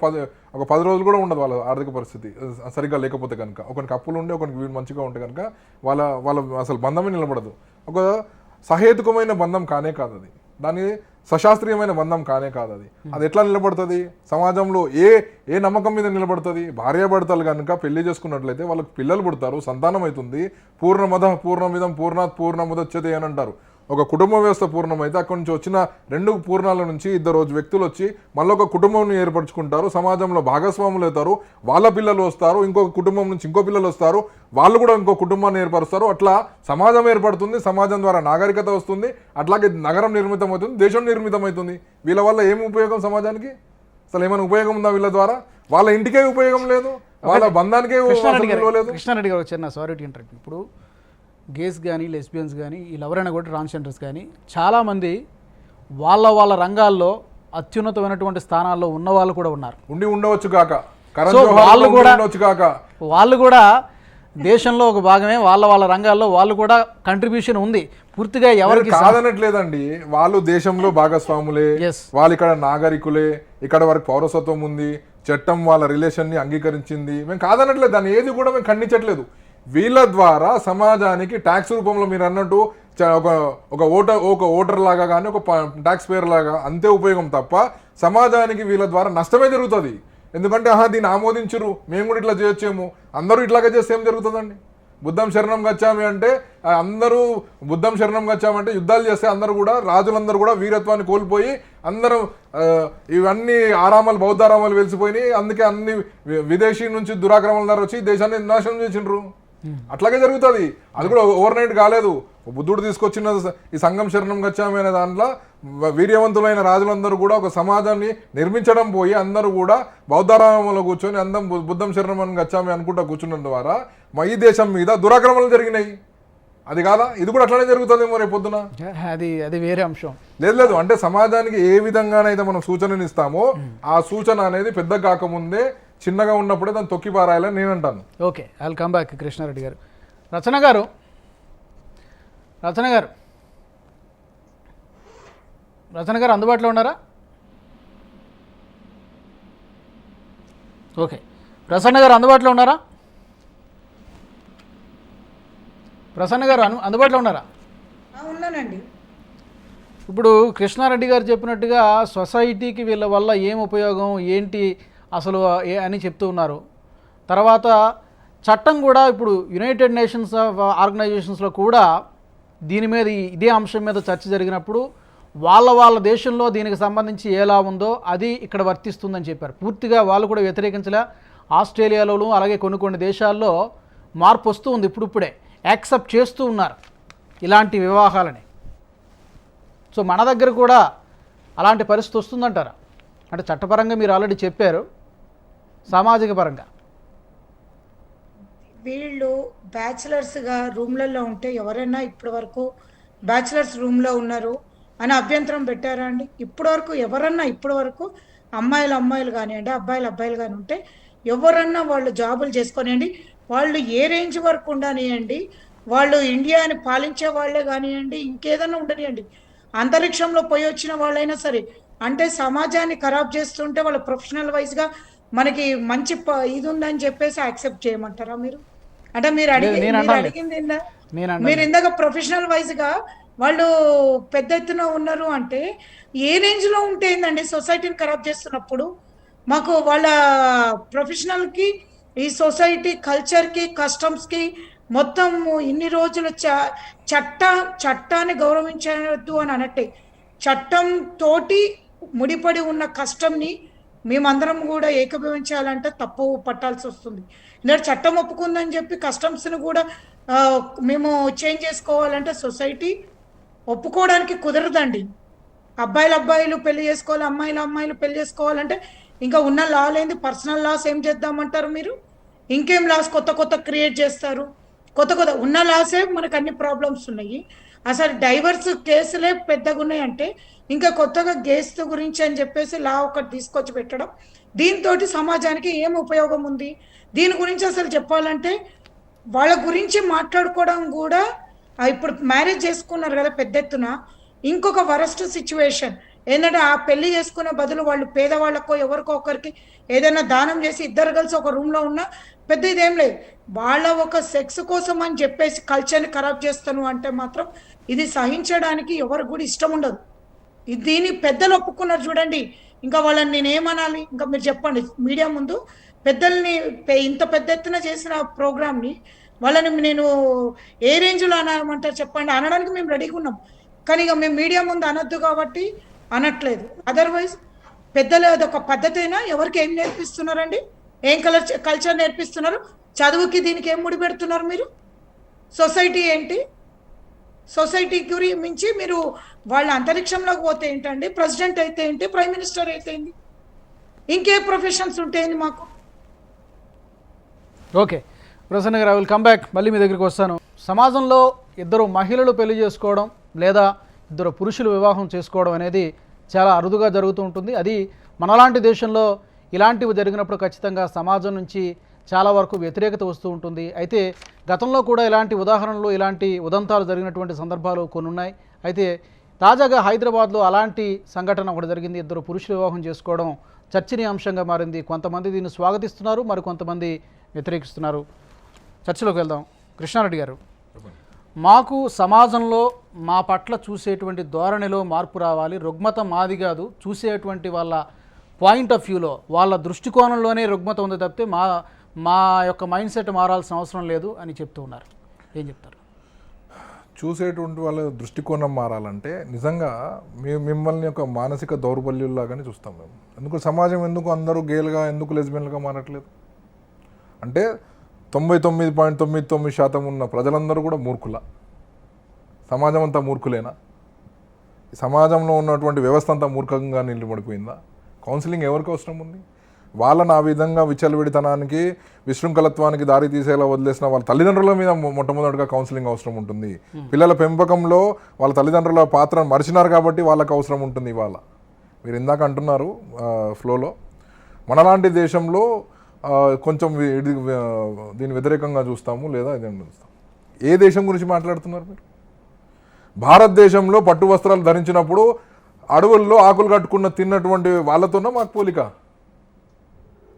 [SPEAKER 2] 10 రోజులు కూడా ఉండదు వాళ్ళ ఆర్థిక పరిస్థితి సరిగ్గా లేకపోతే కనుక. ఒకరికి అప్పులు ఉండి ఒకరికి మంచిగా ఉంటే కనుక వాళ్ళ అసలు బంధమే నిలబడదు. ఒక సహేతుకమైన బంధం కానే కాదు అది. సశాస్త్రీయమైన బంధం కానే కాదు అది. అది ఎట్లా నిలబడుతుంది సమాజంలో? ఏ నమ్మకం మీద నిలబడుతుంది? భార్యాభర్తలు కనుక పెళ్లి చేసుకున్నట్లయితే వాళ్ళకి పిల్లలు పుడతారు, సంతానం అవుతుంది. పూర్ణమద పూర్ణమిదం పూర్ణాత్ పూర్ణముదచ్యతే అని అంటారు. ఒక కుటుంబ వ్యవస్థ పూర్ణమైతే అక్కడి నుంచి వచ్చిన 2 పూర్ణాల నుంచి 2 వ్యక్తులు వచ్చి మళ్ళీ ఒక కుటుంబం ఏర్పరచుకుంటారు, సమాజంలో భాగస్వాములు అవుతారు, వాళ్ళ పిల్లలు వస్తారు, ఇంకొక కుటుంబం నుంచి ఇంకో పిల్లలు వస్తారు, వాళ్ళు కూడా ఇంకో కుటుంబాన్ని ఏర్పరుస్తారు. అట్లా సమాజం ఏర్పడుతుంది, సమాజం ద్వారా నాగరికత వస్తుంది, అట్లాగే నగరం నిర్మితం అవుతుంది, దేశం నిర్మితం అవుతుంది. వీళ్ళ వల్ల ఏమి ఉపయోగం సమాజానికి? అసలు ఏమైనా ఉపయోగం ఉందా వీళ్ళ ద్వారా? వాళ్ళ ఇంటికే ఉపయోగం లేదు, వాళ్ళ బంధానికే లేదు.
[SPEAKER 1] కృష్ణారెడ్డి గారు వచ్చారు, నా సారీ టు ఇంటరప్ట్. ఇప్పుడు గేస్ కానీ లెస్బియన్స్ కానీ వీళ్ళు ఎవరైనా కూడా ట్రాన్స్జెండర్స్ కానీ చాలామంది వాళ్ళ రంగాల్లో అత్యున్నతమైనటువంటి స్థానాల్లో ఉన్న వాళ్ళు కూడా ఉన్నారు.
[SPEAKER 2] ఉండవచ్చు కాక,
[SPEAKER 1] వాళ్ళు కూడా దేశంలో ఒక భాగమే, వాళ్ళ రంగాల్లో వాళ్ళు కూడా కంట్రిబ్యూషన్ ఉంది పూర్తిగా. ఎవరికి
[SPEAKER 2] కాదనట్లేదండి, వాళ్ళు దేశంలో భాగస్వాములే, వాళ్ళు ఇక్కడ నాగరికులే, ఇక్కడ వారికి పౌరసత్వం ఉంది, చట్టం వాళ్ళ రిలేషన్ ని అంగీకరించింది. మేము కాదనట్లేదు, దాన్ని ఏది కూడా మేము ఖండించట్లేదు. వీళ్ళ ద్వారా సమాజానికి ట్యాక్స్ రూపంలో మీరు అన్నట్టు ఒక ఓటర్ లాగా కానీ ఒక ట్యాక్స్ పేయర్ లాగా అంతే ఉపయోగం తప్ప సమాజానికి వీళ్ళ ద్వారా నష్టమే జరుగుతుంది. ఎందుకంటే దీన్ని ఆమోదించరు, మేము కూడా ఇట్లా చేయొచ్చేమో, అందరూ ఇట్లాగే చేస్తే ఏం జరుగుతుందండి? బుద్ధం శరణం గచ్చామి అంటే అందరూ బుద్ధం శరణం గచ్చామంటే యుద్ధాలు చేస్తే అందరూ కూడా రాజులందరూ కూడా వీరత్వాన్ని కోల్పోయి అందరూ ఇవన్నీ ఆరామాలు బౌద్ధారామాలు వెలిసిపోయినాయి. అందుకే అన్ని విదేశీ నుంచి దురాక్రమణ ద్వారా వచ్చి దేశాన్ని నాశనం చేసిండ్రు. అట్లాగే జరుగుతుంది. అది కూడా ఓవర్ నైట్ కాలేదు. బుద్ధుడు తీసుకొచ్చిన ఈ సంఘం శరణం గచ్చామి అనే దాంట్లో వీర్యవంతులైన రాజులందరూ కూడా ఒక సమాజాన్ని నిర్మించడం పోయి అందరూ కూడా బౌద్ధారామంలో కూర్చొని అందం బుద్ధం శరణం గచ్చామి అనుకుంటా కూర్చున్న ద్వారా ఈ దేశం మీద దురాక్రమణలు జరిగినాయి. అది కాదా? ఇది కూడా అట్లానే జరుగుతుందేమో రేపు పొద్దున.
[SPEAKER 1] అది వేరే అంశం. లేదు
[SPEAKER 2] అంటే సమాజానికి ఏ విధంగానైతే మనం సూచనని ఇస్తామో ఆ సూచన అనేది పెద్ద కాకముందే చిన్నగా ఉన్నప్పుడే దాన్ని తొక్కి పారాయాలని నేను అంటాను.
[SPEAKER 1] Okay, I will come back. Krishnareddy garu, Rachana గారు అందుబాటులో ఉన్నారా? ఓకే, ప్రసన్న గారు అందుబాటులో ఉన్నారా? అందుబాటులో ఉన్నారా?
[SPEAKER 4] ఉన్నానండి.
[SPEAKER 1] ఇప్పుడు కృష్ణారెడ్డి గారు చెప్పినట్టుగా సొసైటీకి వీళ్ళ వల్ల ఏం ఉపయోగం ఏంటి అసలు అని చెప్తూ ఉన్నారు. తర్వాత చట్టం కూడా ఇప్పుడు యునైటెడ్ నేషన్స్ ఆర్గనైజేషన్స్లో కూడా దీని మీద ఇదే అంశం మీద చర్చ జరిగినప్పుడు వాళ్ళ దేశంలో దీనికి సంబంధించి ఎలా ఉందో అది ఇక్కడ వర్తిస్తుందని చెప్పారు. పూర్తిగా వాళ్ళు కూడా వ్యతిరేకించలే. ఆస్ట్రేలియాలోనూ అలాగే కొన్ని దేశాల్లో మార్పు వస్తూ ఉంది, ఇప్పుడిప్పుడే యాక్సెప్ట్ చేస్తూ ఉన్నారు ఇలాంటి వివాహాలని. సో మన దగ్గర కూడా అలాంటి పరిస్థితి వస్తుందంటారా? అంటే చట్టపరంగా మీరు ఆల్రెడీ చెప్పారు, సామాజిక పరంగా
[SPEAKER 4] వీళ్ళు బ్యాచిలర్స్గా రూమ్లలో ఉంటే ఎవరైనా ఇప్పటి వరకు బ్యాచిలర్స్ రూమ్లో ఉన్నారు అని అభ్యంతరం పెట్టారా అండి? ఎవరన్నా ఇప్పటి వరకు అమ్మాయిలు కానివ్వండి, అబ్బాయిలు కానీ ఉంటే ఎవరన్నా వాళ్ళు జాబులు చేసుకొనియండి, వాళ్ళు ఏ రేంజ్ వరకు ఉండనియండి, వాళ్ళు ఇండియాని పాలించే వాళ్ళే కానివ్వండి, ఇంకేదన్నా ఉండనియండి, అంతరిక్షంలో పోయి వచ్చిన వాళ్ళైనా సరే, అంటే సమాజాన్ని ఖరాబ్ చేస్తుంటే వాళ్ళ ప్రొఫెషనల్ వైజ్గా మనకి మంచి ఇది ఉందని చెప్పేసి యాక్సెప్ట్ చేయమంటారా మీరు? అంటే మీరు అడిగింది మీరు ఇందాక ప్రొఫెషనల్ వైజ్గా వాళ్ళు పెద్ద ఎత్తున ఉన్నారు అంటే ఏ రేంజ్లో ఉంటే ఏందండి సొసైటీని ఖరాబ్ చేస్తున్నప్పుడు? మాకు వాళ్ళ ప్రొఫెషనల్కి ఈ సొసైటీ కల్చర్కి కస్టమ్స్కి మొత్తం ఇన్ని రోజులు చట్టాన్ని గౌరవించవద్దు అని అనట్టే, చట్టం తోటి ముడిపడి ఉన్న కష్టంని మేమందరం కూడా ఏకీభవించాలంటే తప్పు పట్టాల్సి వస్తుంది. ఎందుకంటే చట్టం ఒప్పుకుందని చెప్పి కస్టమ్స్ని కూడా మేము చేంజ్ చేసుకోవాలంటే సొసైటీ ఒప్పుకోవడానికి కుదరదండి. అబ్బాయిలు పెళ్లి చేసుకోవాలి, అమ్మాయిలు పెళ్లి చేసుకోవాలంటే ఇంకా ఉన్న లా లేని పర్సనల్ లాస్ ఏం చేద్దామంటారు మీరు? ఇంకేం లాస్ కొత్త క్రియేట్ చేస్తారు? కొత్త ఉన్న లాసే మనకు అన్ని ప్రాబ్లమ్స్ ఉన్నాయి. అసలు డైవర్స్ కేసులే పెద్దగా ఉన్నాయంటే ఇంకా కొత్తగా గేస్ గురించి అని చెప్పేసి లా ఒకటి తీసుకొచ్చి పెట్టడం, దీంతో సమాజానికి ఏం ఉపయోగం ఉంది? దీని గురించి అసలు చెప్పాలంటే వాళ్ళ గురించి మాట్లాడుకోవడం కూడా, ఇప్పుడు మ్యారేజ్ చేసుకున్నారు కదా పెద్ద ఎత్తున, ఇంకొక వరస్ట్ సిచ్యువేషన్ ఏంటంటే ఆ పెళ్లి చేసుకునే బదులు వాళ్ళు పేదవాళ్ళకో ఎవరికో ఒకరికి ఏదైనా దానం చేసి ఇద్దరు కలిసి ఒక రూమ్లో ఉన్నా పెద్ద ఇదేం లేదు, వాళ్ళ ఒక సెక్స్ కోసం అని చెప్పేసి కల్చర్ని ఖరాబ్ చేస్తాను అంటే మాత్రం ఇది సహించడానికి ఎవరికి కూడా ఇష్టం ఉండదు. దీని పెద్దలు ఒప్పుకున్నారు చూడండి. ఇంకా వాళ్ళని నేనేమనాలి? ఇంకా మీరు చెప్పండి మీడియా ముందు. పెద్దల్ని ఇంత పెద్ద ఎత్తున చేసిన ప్రోగ్రామ్ని వాళ్ళని నేను ఏ రేంజ్లో అనమంటారు చెప్పండి? అనడానికి మేము రెడీగా ఉన్నాం, కానీ ఇక మేము మీడియా ముందు అనొద్దు కాబట్టి అనట్లేదు. అదర్వైజ్ పెద్దలు అదొక పద్ధతైనా ఎవరికి ఏం నేర్పిస్తున్నారండి? ఏం కల్చర్ నేర్పిస్తున్నారు? చదువుకి దీనికి ఏం ముడి పెడుతున్నారు మీరు? సొసైటీ ఏంటి? సొసైటీకి మించి మీరు వాళ్ళ అంతరిక్షంలోకి పోతే ఏంటండి? ప్రెసిడెంట్ అయితే ఏంటి? ప్రైమ్ మినిస్టర్ అయితే ఏంటి? ఇంకే ప్రొఫెషన్స్ ఉంటాయండి మాకు?
[SPEAKER 1] Okay Prasanna garu, I will come back, మళ్ళీ మీ దగ్గరికి వస్తాను. సమాజంలో ఇద్దరు మహిళలు పెళ్లి చేసుకోవడం లేదా ఇద్దరు పురుషులు వివాహం చేసుకోవడం అనేది చాలా అరుదుగా జరుగుతూ ఉంటుంది. అది మనలాంటి దేశంలో ఇలాంటివి జరిగినప్పుడు ఖచ్చితంగా సమాజం నుంచి చాలా వరకు వ్యతిరేకత వస్తూ ఉంటుంది. అయితే గతంలో కూడా ఇలాంటి ఉదాహరణలు, ఇలాంటి ఉదంతాలు జరిగినటువంటి సందర్భాలు కొన్ని ఉన్నాయి. అయితే తాజాగా హైదరాబాద్లో అలాంటి సంఘటన ఒకటి జరిగింది. ఇద్దరు పురుషులు వివాహం చేసుకోవడం చర్చనీయాంశంగా మారింది. కొంతమంది దీన్ని స్వాగతిస్తున్నారు, మరి కొంతమంది వ్యతిరేకిస్తున్నారు. చర్చలోకి వెళ్దాం. కృష్ణారెడ్డి గారు, మాకు సమాజంలో మా పట్ల చూసేటువంటి ధోరణిలో మార్పు రావాలి. రుగ్మత మాది కాదు, చూసేటువంటి వాళ్ళ పాయింట్ ఆఫ్ వ్యూలో, వాళ్ళ దృష్టికోణంలోనే రుగ్మత ఉంది తప్పితే మా యొక్క మైండ్ సెట్ మారాల్సిన అవసరం లేదు అని చెప్తూ ఉన్నారు. ఏం చెప్తారు?
[SPEAKER 2] చూసేటువంటి వాళ్ళ దృష్టికోణం మారాలంటే నిజంగా మిమ్మల్ని ఒక మానసిక దౌర్బల్యుల్లాగానే చూస్తాం మేము. ఎందుకు సమాజం ఎందుకు అందరూ గేలుగా, ఎందుకు లెస్బియన్లుగా మారట్లేదు అంటే 99.99% ఉన్న ప్రజలందరూ కూడా మూర్ఖుల. సమాజం అంతా మూర్ఖులేనా? సమాజంలో ఉన్నటువంటి వ్యవస్థ అంతా మూర్ఖంగా నిలబడిపోయిందా? కౌన్సిలింగ్ ఎవరికి అవసరం ఉంది? వాళ్ళని ఆ విధంగా విచ్చలవిడితనానికి, విశృంఖలత్వానికి దారి తీసేలా వదిలేసిన వాళ్ళ తల్లిదండ్రుల మీద మొట్టమొదటిగా కౌన్సిలింగ్ అవసరం ఉంటుంది. పిల్లల పెంపకంలో వాళ్ళ తల్లిదండ్రుల పాత్రను మరిచినారు కాబట్టి వాళ్ళకి అవసరం ఉంటుంది. ఇవాళ మీరు ఇందాక అంటున్నారు ఫ్లోలో, మనలాంటి దేశంలో కొంచెం దీని వ్యతిరేకంగా చూస్తాము లేదా ఇదేం చూస్తాం. ఏ దేశం గురించి మాట్లాడుతున్నారు మీరు? భారతదేశంలో పట్టు వస్త్రాలు ధరించినప్పుడు అడవుల్లో ఆకులు కట్టుకున్న తిన్నటువంటి వాళ్ళతోనే మాకు పోలిక.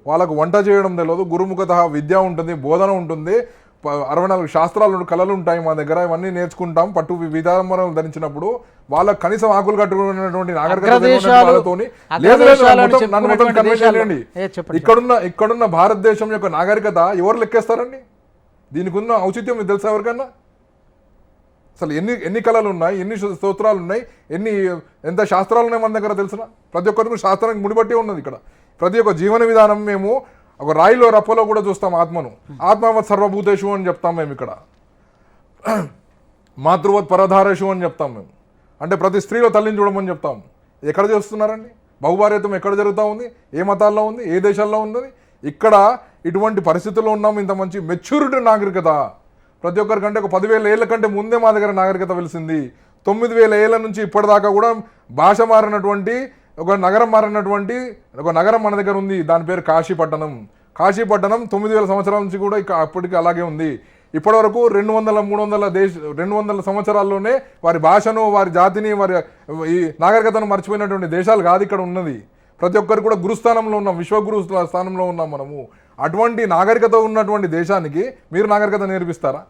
[SPEAKER 2] వాళ్ళకు వంట చేయడం తెలియదు, గురుముఖత విద్య ఉంటుంది, బోధన ఉంటుంది, 64 శాస్త్రాలు, కళలు ఉంటాయి మా దగ్గర, ఇవన్నీ నేర్చుకుంటాం. పట్టు విధానం ధరించినప్పుడు వాళ్ళకు కనీసం ఆకులు కట్టుకున్నటువంటి నాగరికత ఇక్కడున్న భారతదేశం యొక్క నాగరికత ఎవరు లెక్కేస్తారండి? దీనికి ఉన్న ఔచిత్యం మీకు తెలుసా ఎవరికన్నా? అసలు ఎన్ని కళలు ఉన్నాయి, ఎన్ని స్తోత్రాలు ఉన్నాయి, ఎంత శాస్త్రాలు ఉన్నాయి మన దగ్గర తెలిసిన? ప్రతి ఒక్కరికి శాస్త్రానికి ముడిపట్టి ఉన్నది. ఇక్కడ ప్రతి ఒక్క జీవన విధానం మేము ఒక రాయిలో రప్పలో కూడా చూస్తాం ఆత్మను. ఆత్మవత్ సర్వభూతేషు అని చెప్తాం మేము. ఇక్కడ మాతృవత్ పరధారేషు అని చెప్తాం మేము. అంటే ప్రతి స్త్రీలో తల్లిని చూడమని చెప్తాం. ఎక్కడ చేస్తున్నారండి? బహుభార్యత్వం ఎక్కడ జరుగుతూ ఉంది? ఏ మతాల్లో ఉంది? ఏ దేశాల్లో ఉన్నది? ఇక్కడ ఇటువంటి పరిస్థితుల్లో ఉన్నాము. ఇంత మంచి మెచ్యూరిటీ నాగరికత ప్రతి ఒక్కరికంటే ఒక 10,000 ఏళ్ళ కంటే ముందే మా దగ్గర నాగరికత వెలిసింది. 9,000 ఏళ్ళ నుంచి ఇప్పటిదాకా కూడా భాష మారినటువంటి ఒక నగరం మారినటువంటి ఒక నగరం మన దగ్గర ఉంది. దాని పేరు కాశీపట్టణం. కాశీపట్టణం 9,000 సంవత్సరాల నుంచి కూడా అప్పటికి అలాగే ఉంది. ఇప్పటివరకు 200 సంవత్సరాల్లోనే వారి భాషను, వారి జాతిని, వారి ఈ నాగరికతను మర్చిపోయినటువంటి దేశాలు కాదు ఇక్కడ ఉన్నది. ప్రతి ఒక్కరు కూడా గురుస్థానంలో ఉన్నాం, విశ్వగురు స్థానంలో ఉన్నాం మనము. అటువంటి నాగరికత ఉన్నటువంటి దేశానికి మీరు నాగరికత నేర్పిస్తారా?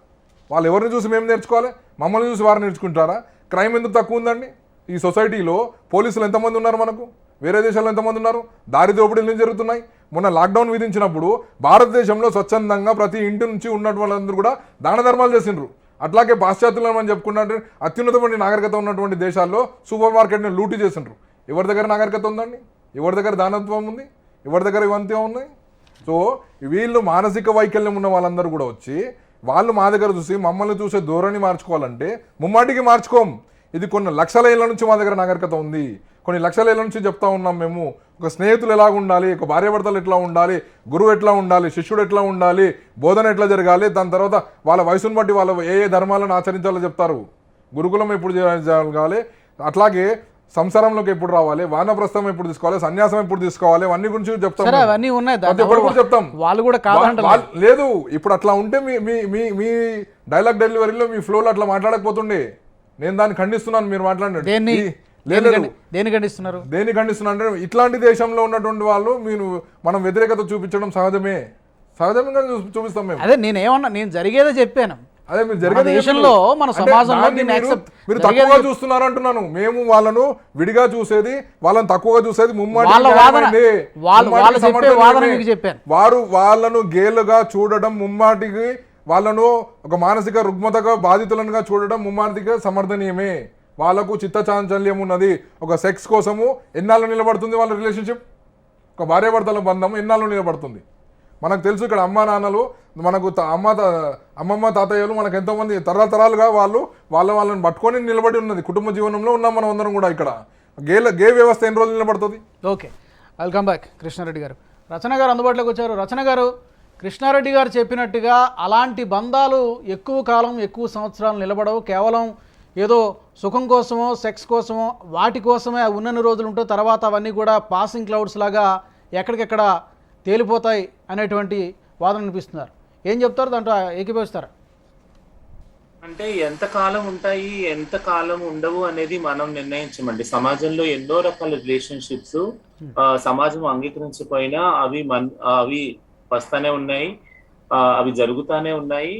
[SPEAKER 2] వాళ్ళు ఎవరిని చూసి మేము నేర్చుకోవాలి? మమ్మల్ని చూసి వారు నేర్చుకుంటారా? క్రైమ్ ఎందుకు తక్కువ ఉందండి ఈ సొసైటీలో? పోలీసులు ఎంతమంది ఉన్నారు మనకు? వేరే దేశాల్లో ఎంతమంది ఉన్నారు? దారి దోపిడీలు ఏం జరుగుతున్నాయి? మొన్న లాక్డౌన్ విధించినప్పుడు భారతదేశంలో స్వచ్ఛందంగా ప్రతి ఇంటి నుంచి ఉన్నటువంటి వాళ్ళందరూ కూడా దాన ధర్మాలు చేసిండ్రు. అట్లాగే పాశ్చాత్యులు అని చెప్పుకున్నట్టు అత్యున్నతమైన నాగరికత ఉన్నటువంటి దేశాల్లో సూపర్ మార్కెట్ని లూటీ చేసిండ్రు. ఎవరి దగ్గర నాగరికత ఉందండి? ఎవరి దగ్గర దానత్వం ఉంది? ఎవరి దగ్గర ఇవంతం ఉన్నాయి? సో వీళ్ళు మానసిక వైకల్యం ఉన్న వాళ్ళందరూ కూడా వచ్చి వాళ్ళు మా దగ్గర చూసి మమ్మల్ని చూసే ధోరణి మార్చుకోవాలంటే ముమ్మాటికి మార్చుకోం. ఇది కొన్ని లక్షల ఏళ్ళ నుంచి మా దగ్గర నాగరికత ఉంది. కొన్ని లక్షల ఏళ్ళ నుంచి చెప్తా ఉన్నాం మేము. ఒక స్నేహితులు ఎలాగ ఉండాలి, ఒక భార్యాభర్తలు ఎట్లా ఉండాలి, గురువు ఎట్లా ఉండాలి, శిష్యుడు ఎట్లా ఉండాలి, బోధన ఎట్లా జరగాలి, దాని తర్వాత వాళ్ళ వయసును బట్టి వాళ్ళ ఏ ధర్మాలను ఆచరించాలో చెప్తారు. గురుకులం ఎప్పుడు జరగాలి, అట్లాగే సంసారంలోకి ఎప్పుడు రావాలి, వానప్రస్థం ఎప్పుడు తీసుకోవాలి, సన్యాసం ఎప్పుడు తీసుకోవాలి, అవన్నీ గురించి చెప్తాం. చెప్తాం.
[SPEAKER 1] వాళ్ళు కూడా
[SPEAKER 2] లేదు. ఇప్పుడు అట్లా ఉంటే మీ డైలాగ్ డెలివరీలో మీ ఫ్లోలో అట్లా మాట్లాడకపోతుండే. నేను దాన్ని ఖండిస్తున్నాను. మీరు మాట్లాడండి.
[SPEAKER 1] దేని ఖండిస్తున్నారు
[SPEAKER 2] అంటే ఇట్లాంటి దేశంలో ఉన్నటువంటి వాళ్ళు మనం వ్యతిరేకత చూపించడం సహజంగా చూపిస్తాం మేము.
[SPEAKER 1] అదే నేను జరిగేదే చెప్పాను.
[SPEAKER 2] అదే మీరు
[SPEAKER 1] మన
[SPEAKER 2] జరిగేది
[SPEAKER 1] దేశంలో మన
[SPEAKER 2] అంటే
[SPEAKER 1] సమాజంలో
[SPEAKER 2] దాన్ని
[SPEAKER 1] దీన్ని
[SPEAKER 2] మీరు
[SPEAKER 1] accept-
[SPEAKER 2] తక్కువగా చూస్తున్నారు అంటున్నాను. మేము వాళ్ళను విడిగా చూసేది, వాళ్ళని తక్కువగా చూసేది ముమ్మాటికి
[SPEAKER 1] వాళ్ళ వాదన,
[SPEAKER 2] న్యాయమైంది.
[SPEAKER 1] వాళ్ళు
[SPEAKER 2] ముమ్మాటికి
[SPEAKER 1] చెప్పే
[SPEAKER 2] సమర్థనీయమే.
[SPEAKER 1] వాదన మీకు చెప్పాను.
[SPEAKER 2] వారు వాళ్ళను గేలుగా చూడడం ముమ్మాటికి, వాళ్ళను ఒక మానసిక రుగ్మతగా బాధితులనుగా చూడడం ముమ్మాటిగా సమర్థనీయమే. వాళ్ళకు చిత్తచాంచల్యం ఉన్నది. ఒక సెక్స్ కోసము ఎన్నాళ్ళు నిలబడుతుంది వాళ్ళ రిలేషన్షిప్? ఒక భార్యాభర్తల బంధం ఎన్నాళ్ళు నిలబడుతుంది? మనకు తెలుసు ఇక్కడ అమ్మా నాన్నలు, మనకు అమ్మమ్మ తాతయ్యలు, మనకు ఎంతోమంది తరతరాలుగా వాళ్ళని పట్టుకొని నిలబడి ఉన్నది. కుటుంబ జీవనంలో ఉన్నాం మనం అందరం కూడా. ఇక్కడ గే వ్యవస్థ ఎన్ని రోజులు నిలబడుతుంది?
[SPEAKER 1] Okay, welcome back Krishnareddy garu. Rachana గారు అందుబాటులోకి వచ్చారు. రచన గారు, కృష్ణారెడ్డి గారు చెప్పినట్టుగా అలాంటి బంధాలు ఎక్కువ కాలం, ఎక్కువ సంవత్సరాలు నిలబడవు. కేవలం ఏదో సుఖం కోసమో, సెక్స్ కోసమో, వాటి కోసమే ఉన్నన్ని రోజులు ఉంటూ తర్వాత అవన్నీ కూడా పాసింగ్ క్లౌడ్స్ లాగా ఎక్కడికెక్కడ తేలిపోతాయి అనేటువంటి వాదన అనిపిస్తున్నారు. ఏం చెప్తారు, దాంట్లో ఏకీభవిస్తారా?
[SPEAKER 3] అంటే ఎంత కాలం ఉంటాయి, ఎంత కాలం ఉండవు అనేది మనం నిర్ణయించమండి. సమాజంలో ఎన్నో రకాల రిలేషన్షిప్స్ సమాజం అంగీకరించకపోయినా అవి వస్తానే ఉన్నాయి, అవి జరుగుతానే ఉన్నాయి.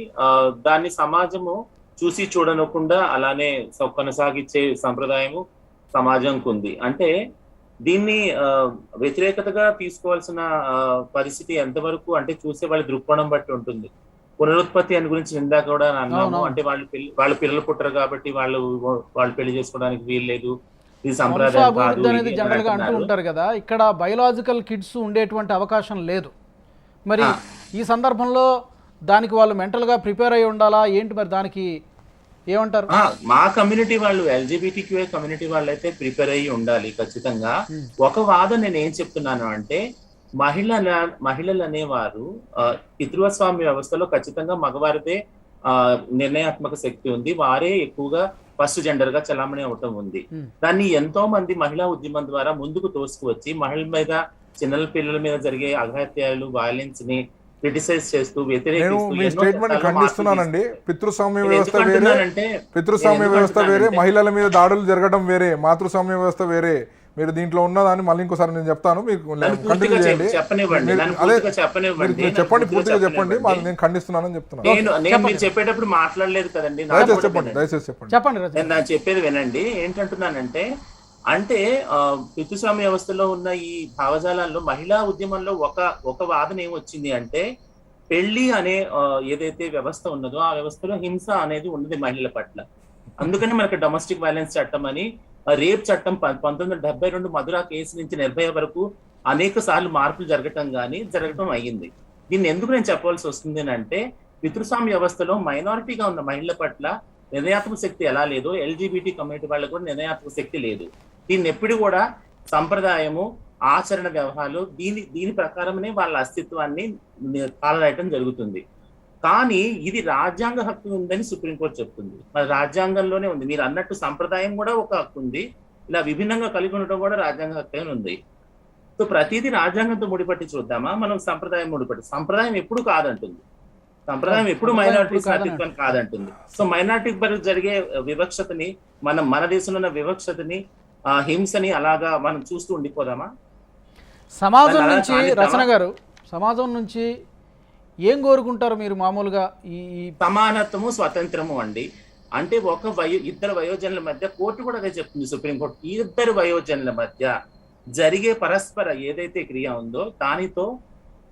[SPEAKER 3] దాన్ని సమాజము చూసి చూడనకుండా అలానే కొనసాగించే సంప్రదాయము సమాజంకు ఉంది. అంటే దీన్ని వ్యతిరేకతగా తీసుకోవాల్సిన పరిస్థితి ఎంతవరకు అంటే చూసే వాళ్ళ దృక్కోణం బట్టి ఉంటుంది. పునరుత్పత్తి అని గురించి ఇందాక కూడా అన్నాము. అంటే వాళ్ళు పిల్లలు పుట్టరు కాబట్టి వాళ్ళు పెళ్లి చేసుకోవడానికి వీలు లేదు, ఇది సంప్రదాయం కాదు
[SPEAKER 1] అనేది జనరల్ గా అంటూ ఉంటారు కదా. ఇక్కడ బయోలాజికల్ కిడ్స్ ఉండేటువంటి అవకాశం లేదు. మరి ఈ సందర్భంలో దానికి వాళ్ళు మెంటల్ గా ప్రిపేర్ అయి ఉండాలా ఏంటి, మరి దానికి ఏమంటారు?
[SPEAKER 3] మా కమ్యూనిటీ వాళ్ళు, ఎల్జిబిటిక్యూ కమ్యూనిటీ వాళ్ళు అయితే ప్రిపేర్ అయ్యి ఉండాలి ఖచ్చితంగా. ఒక వాదన నేను ఏం చెప్తున్నాను అంటే, మహిళలు అనేవారు పితృస్వామ్య వ్యవస్థలో ఖచ్చితంగా మగవారిదే నిర్ణయాత్మక శక్తి ఉంది. వారే ఎక్కువగా ఫస్ట్ జెండర్ గా చలామణి అవటం ఉంది. దాన్ని ఎంతో మంది మహిళా ఉద్యమం ద్వారా ముందుకు తోసుకువచ్చి మహిళల మీద, చిన్న పిల్లల మీద జరిగే అఘాత్యాలు, వైలెన్స్ ని క్రిటిసైజ్ చేస్తూ
[SPEAKER 2] ఖండిస్తున్నానండి. పితృస్వామ్య వ్యవస్థ వేరే, మహిళల మీద దాడులు జరగడం వేరే, మాతృస్వామ్య వ్యవస్థ వేరే. మీరు దీంట్లో ఉన్నదాన్ని మళ్ళీ ఇంకోసారి నేను చెప్తాను, మీకు కంటిన్యూ చేయండి. చెప్పండి, పూర్తిగా చెప్పండి. నేను ఖండిస్తున్నానని చెప్తున్నాను.
[SPEAKER 3] మీరు చెప్పేటప్పుడు మాట్లాడలేదు కదండి,
[SPEAKER 2] దయచేసి చెప్పండి.
[SPEAKER 3] నేను నా చెప్పేది వినండి. ఏంటంటున్నానంటే, అంటే పితృస్వామ్య వ్యవస్థలో ఉన్న ఈ భావజాలాల్లో మహిళా ఉద్యమంలో ఒక వాదన ఏమొచ్చింది అంటే, పెళ్లి అనే ఏదైతే వ్యవస్థ ఉన్నదో ఆ వ్యవస్థలో హింస అనేది ఉన్నది మహిళల పట్ల. అందుకని మనకి డొమెస్టిక్ వైలెన్స్ చట్టం అని, రేప్ చట్టం 1972 మధురా కేసు నుంచి నిర్భయ వరకు అనేక సార్లు మార్పులు జరగటం అయ్యింది. దీన్ని ఎందుకు నేను చెప్పవలసి వస్తుంది అంటే, పితృస్వామ్య వ్యవస్థలో మైనారిటీగా ఉన్న మహిళల పట్ల నిర్ణయాత్మక శక్తి ఎలా లేదో ఎల్జిబిటి కమ్యూనిటీ వాళ్ళకు కూడా నిర్ణయాత్మక శక్తి లేదు. దీన్ని ఎప్పుడు కూడా సంప్రదాయము, ఆచరణ వ్యవహారాలు దీని ప్రకారమే వాళ్ళ అస్తిత్వాన్ని కాలరాయటం జరుగుతుంది. కానీ ఇది రాజ్యాంగ హక్కు ఉందని సుప్రీంకోర్టు చెప్తుంది. మరి రాజ్యాంగంలోనే ఉంది. మీరు అన్నట్టు సంప్రదాయం కూడా ఒక హక్కు ఉంది, ఇలా విభిన్నంగా కలిగి ఉండటం కూడా రాజ్యాంగ హక్కు ఉంది. సో ప్రతిదీ రాజ్యాంగంతో ముడిపట్టి చూద్దామా, మనం సంప్రదాయం ముడిపట్టి. సంప్రదాయం ఎప్పుడు కాదంటుంది, సంప్రదాయం ఎప్పుడు మైనారిటీస్ అస్తిత్వం కాదంటుంది. సో మైనారిటీ వరకు జరిగే వివక్షతని, మన దేశంలో ఉన్న వివక్షతని, హింసని అలాగా మనం చూస్తూ ఉండిపోదామా?
[SPEAKER 1] సమాజం నుంచి రచన గారు, సమాజం నుంచి ఏం కోరుకుంటారు మీరు మామూలుగా? ఈ
[SPEAKER 3] సమానత్వము, స్వతంత్రము అండి. అంటే ఇద్దరు వయోజనుల మధ్య, కోర్టు కూడా అదే చెప్తుంది, సుప్రీంకోర్టు, ఇద్దరు వయోజనుల మధ్య జరిగే పరస్పర ఏదైతే క్రియ ఉందో దానితో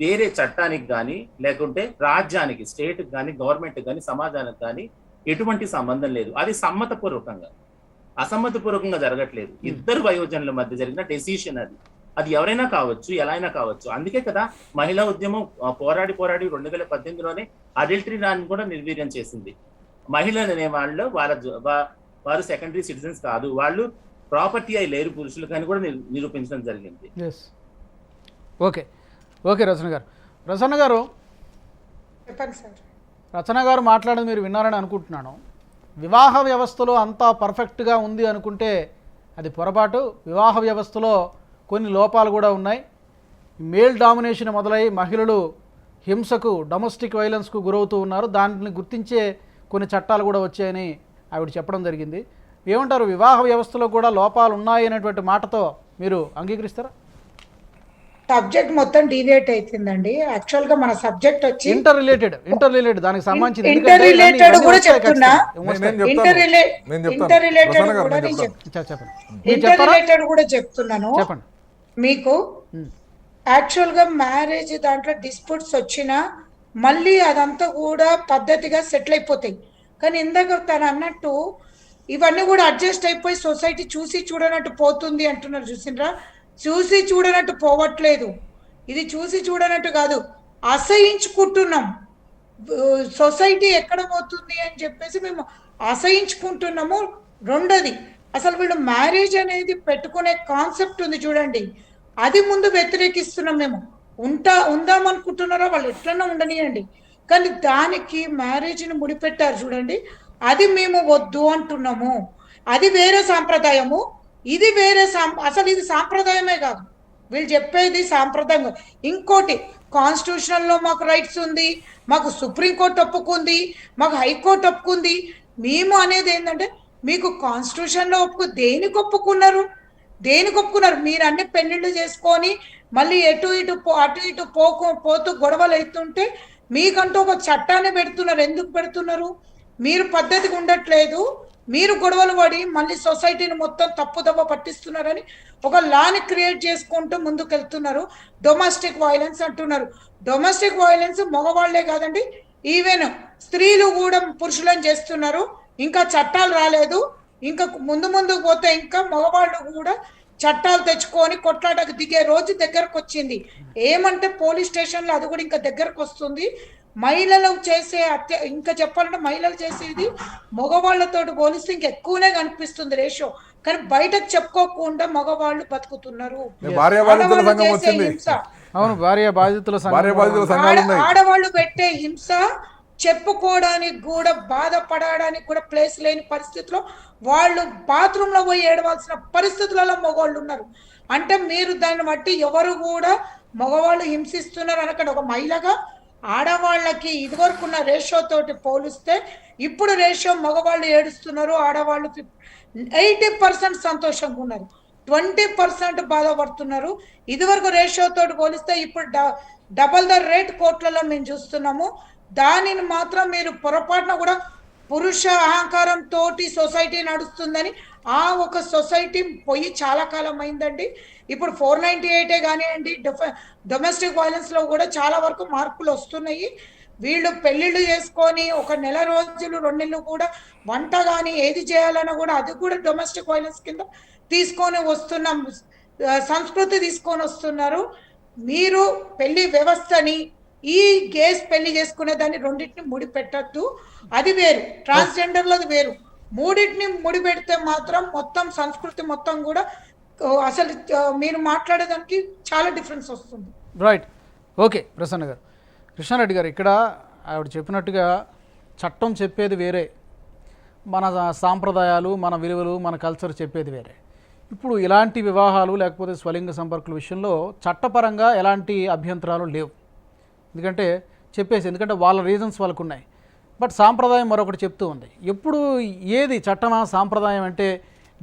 [SPEAKER 3] వేరే చట్టానికి కానీ, లేకుంటే రాజ్యానికి, స్టేట్కి కానీ, గవర్నమెంట్కి కానీ, సమాజానికి కానీ ఎటువంటి సంబంధం లేదు. అది సమ్మతపూర్వకంగా, అసమ్మతపూర్వకంగా జరగట్లేదు. ఇద్దరు వయోజనుల మధ్య జరిగిన డెసిషన్ అది ఎవరైనా కావచ్చు, ఎలా అయినా కావచ్చు. అందుకే కదా మహిళా ఉద్యమం పోరాడి 2018లోనే అడల్టరీ దాన్ని కూడా నిర్వీర్యం చేసింది. మహిళలు అనే వారు సెకండరీ సిటిజన్స్ కాదు, వాళ్ళు ప్రాపర్టీ అయి లేరు పురుషులు కానీ కూడా నిరూపించడం జరిగింది.
[SPEAKER 1] ఓకే రచన గారు. రచన గారు
[SPEAKER 4] చెప్పండి సార్.
[SPEAKER 1] రచన గారు మాట్లాడేది మీరు విన్నారని అనుకుంటున్నాను. వివాహ వ్యవస్థలో అంతా పర్ఫెక్ట్గా ఉంది అనుకుంటే అది పొరపాటు. వివాహ వ్యవస్థలో కొన్ని లోపాలు కూడా ఉన్నాయి. మేల్ డామినేషన్ మొదలై మహిళలు హింసకు, డొమెస్టిక్ వైలెన్స్కు గురవుతూ ఉన్నారు. దాన్ని గుర్తించే కొన్ని చట్టాలు కూడా వచ్చాయని ఆవిడ చెప్పడం జరిగింది. ఏమంటారు, వివాహ వ్యవస్థలో కూడా లోపాలు ఉన్నాయి అనేటువంటి మాటతో మీరు అంగీకరిస్తారా?
[SPEAKER 4] సబ్జెక్ట్ మొత్తం డీవియేట్ అవుతుందండి. యాక్చువల్ గా మన సబ్జెక్ట్ వచ్చి
[SPEAKER 1] ఇంటర్ రిలేటెడ్ దానికి సంబంధించి
[SPEAKER 4] ఇంటర్ రిలేటెడ్ కూడా చెప్తున్నా.
[SPEAKER 2] నేను
[SPEAKER 4] ఇంటర్ రిలేటెడ్
[SPEAKER 2] ప్రసన్న గారు
[SPEAKER 4] కూడా
[SPEAKER 2] నేను
[SPEAKER 4] నేను
[SPEAKER 2] చెప్తాను.
[SPEAKER 1] చెప్పండి
[SPEAKER 4] ఇంటర్ రిలేటెడ్ కూడా చెప్తున్నాను
[SPEAKER 1] చెప్పండి.
[SPEAKER 4] మీకు. యాక్చువల్ గా మ్యారేజ్ దాంట్లో డిస్ప్యూట్స్ వచ్చినా మళ్ళీ అదంతా కూడా పద్ధతిగా సెటిల్ అయిపోతాయి. కానీ ఇందాక తను అన్నట్టు ఇవన్నీ కూడా అడ్జస్ట్ అయిపోయి సొసైటీ చూసి చూడనట్టు పోతుంది అంటున్నారు. చూసిండ్రా, చూసి చూడనట్టు పోవట్లేదు. ఇది చూసి చూడనట్టు కాదు, అసహించుకుంటున్నాం. సొసైటీ ఎక్కడ పోతుంది అని చెప్పేసి మేము అసహించుకుంటున్నాము. రెండోది, అసలు వీళ్ళు మ్యారేజ్ అనేది పెట్టుకునే కాన్సెప్ట్ ఉంది చూడండి, అది ముందు వ్యతిరేకిస్తున్నాం మేము. ఉందామనుకుంటున్నారో వాళ్ళు ఎట్లన్నా ఉండనియండి, కానీ దానికి మ్యారేజ్ని ముడిపెట్టారు చూడండి, అది మేము వద్దు అంటున్నాము. అది వేరే సాంప్రదాయము, ఇది వేరే అసలు ఇది సాంప్రదాయమే కాదు. వీళ్ళు చెప్పేది సాంప్రదాయం. ఇంకోటి, కాన్స్టిట్యూషన్లో మాకు రైట్స్ ఉంది, మాకు సుప్రీంకోర్టు ఒప్పుకుంది, మాకు హైకోర్టు ఒప్పుకుంది. మేము అనేది ఏంటంటే, మీకు కాన్స్టిట్యూషన్లో దేనికి ఒప్పుకున్నారు? మీరు అన్ని పెళ్లిళ్ళు చేసుకొని మళ్ళీ అటు ఇటు పోతూ గొడవలు అవుతుంటే మీకంటూ ఒక చట్టాన్ని పెడుతున్నారు. ఎందుకు పెడుతున్నారు? మీరు పద్ధతిగా ఉండట్లేదు, మీరు గొడవలు పడి మళ్ళీ సొసైటీని మొత్తం తప్పుదవ్వ పట్టిస్తున్నారని ఒక లాని క్రియేట్ చేసుకుంటూ ముందుకు వెళ్తున్నారు. డొమెస్టిక్ వైలెన్స్ అంటున్నారు. డొమెస్టిక్ వైలెన్స్ మగవాళ్లే కాదండి, ఈవెన్ స్త్రీలు కూడా పురుషులను చేస్తున్నారు. ఇంకా చట్టాలు రాలేదు, ఇంకా ముందు పోతే ఇంకా మగవాళ్ళు కూడా చట్టాలు తెచ్చుకొని కొట్లాటకు దిగే రోజు దగ్గరకు వచ్చింది. ఏమంటే పోలీస్ స్టేషన్లో అది కూడా ఇంకా దగ్గరకు వస్తుంది. మహిళలు చేసే ఇంకా చెప్పాలంటే మహిళలు చేసేది మగవాళ్ళతో పోలిస్తే ఇంకా ఎక్కువనే కనిపిస్తుంది రేషియో. కానీ బయటకు చెప్పుకోకుండా మగవాళ్ళు బతుకుతున్నారు. ఆడవాళ్ళు పెట్టే హింస చెప్పుకోవడానికి కూడా, బాధపడడానికి కూడా ప్లేస్ లేని పరిస్థితిలో వాళ్ళు బాత్రూంలో పోయి ఏడవలసిన పరిస్థితులలో మగవాళ్ళు ఉన్నారు. అంటే మీరు దాన్ని బట్టి ఎవరు కూడా మగవాళ్ళు హింసిస్తున్నారు అనకండి. ఒక మహిళగా ఆడవాళ్ళకి ఇదివరకు ఉన్న రేషియో తోటి పోలిస్తే ఇప్పుడు రేషియో మగవాళ్ళు ఏడుస్తున్నారు, ఆడవాళ్ళు 80% సంతోషంగా ఉన్నారు, 20% బాధపడుతున్నారు. ఇదివరకు రేషియో తోటి పోలిస్తే ఇప్పుడు డబల్ ద రేట్ కోట్లలో మేము చూస్తున్నాము. దానిని మాత్రం మీరు పొరపాటున కూడా పురుష అహంకారం తోటి సొసైటీ నడుస్తుందని ఆ ఒక సొసైటీ పోయి చాలా కాలం అయిందండి. ఇప్పుడు 498 కానివ్వండి, డొమెస్టిక్ వైలెన్స్ లో కూడా చాలా వరకు మార్పులు వస్తున్నాయి. వీళ్ళు పెళ్లిళ్ళు చేసుకొని ఒక నెల రోజులు 2 నెలలు కూడా వంట కానీ ఏది చేయాలన్నా కూడా అది కూడా డొమెస్టిక్ వైలెన్స్ కింద తీసుకొని వస్తున్నాం, సంస్కృతి తీసుకొని వస్తున్నారు. మీరు పెళ్లి వ్యవస్థని ఈ గేస్ పెళ్లి చేసుకునే దాన్ని రెండింటిని ముడి పెట్టద్దు. అది వేరు, ట్రాన్స్జెండర్లది వేరు. మూడింటిని ముడి పెడితే మాత్రం మొత్తం సంస్కృతి మొత్తం కూడా అసలు మీరు మాట్లాడేదానికి చాలా డిఫరెన్స్ వస్తుంది.
[SPEAKER 1] రైట్, ఓకే ప్రసన్న గారు. కృష్ణారెడ్డి గారు, ఇక్కడ ఆవిడ చెప్పినట్టుగా చట్టం చెప్పేది వేరే, మన సాంప్రదాయాలు, మన విలువలు, మన కల్చర్ చెప్పేది వేరే. ఇప్పుడు ఇలాంటి వివాహాలు లేకపోతే స్వలింగ సంపర్కుల విషయంలో చట్టపరంగా ఎలాంటి అభ్యంతరాలు లేవు, ఎందుకంటే వాళ్ళ రీజన్స్ వాళ్ళకు ఉన్నాయి. బట్ సాంప్రదాయం మరొకటి చెప్తూ ఉంది. ఎప్పుడు ఏది చట్టమా సాంప్రదాయం అంటే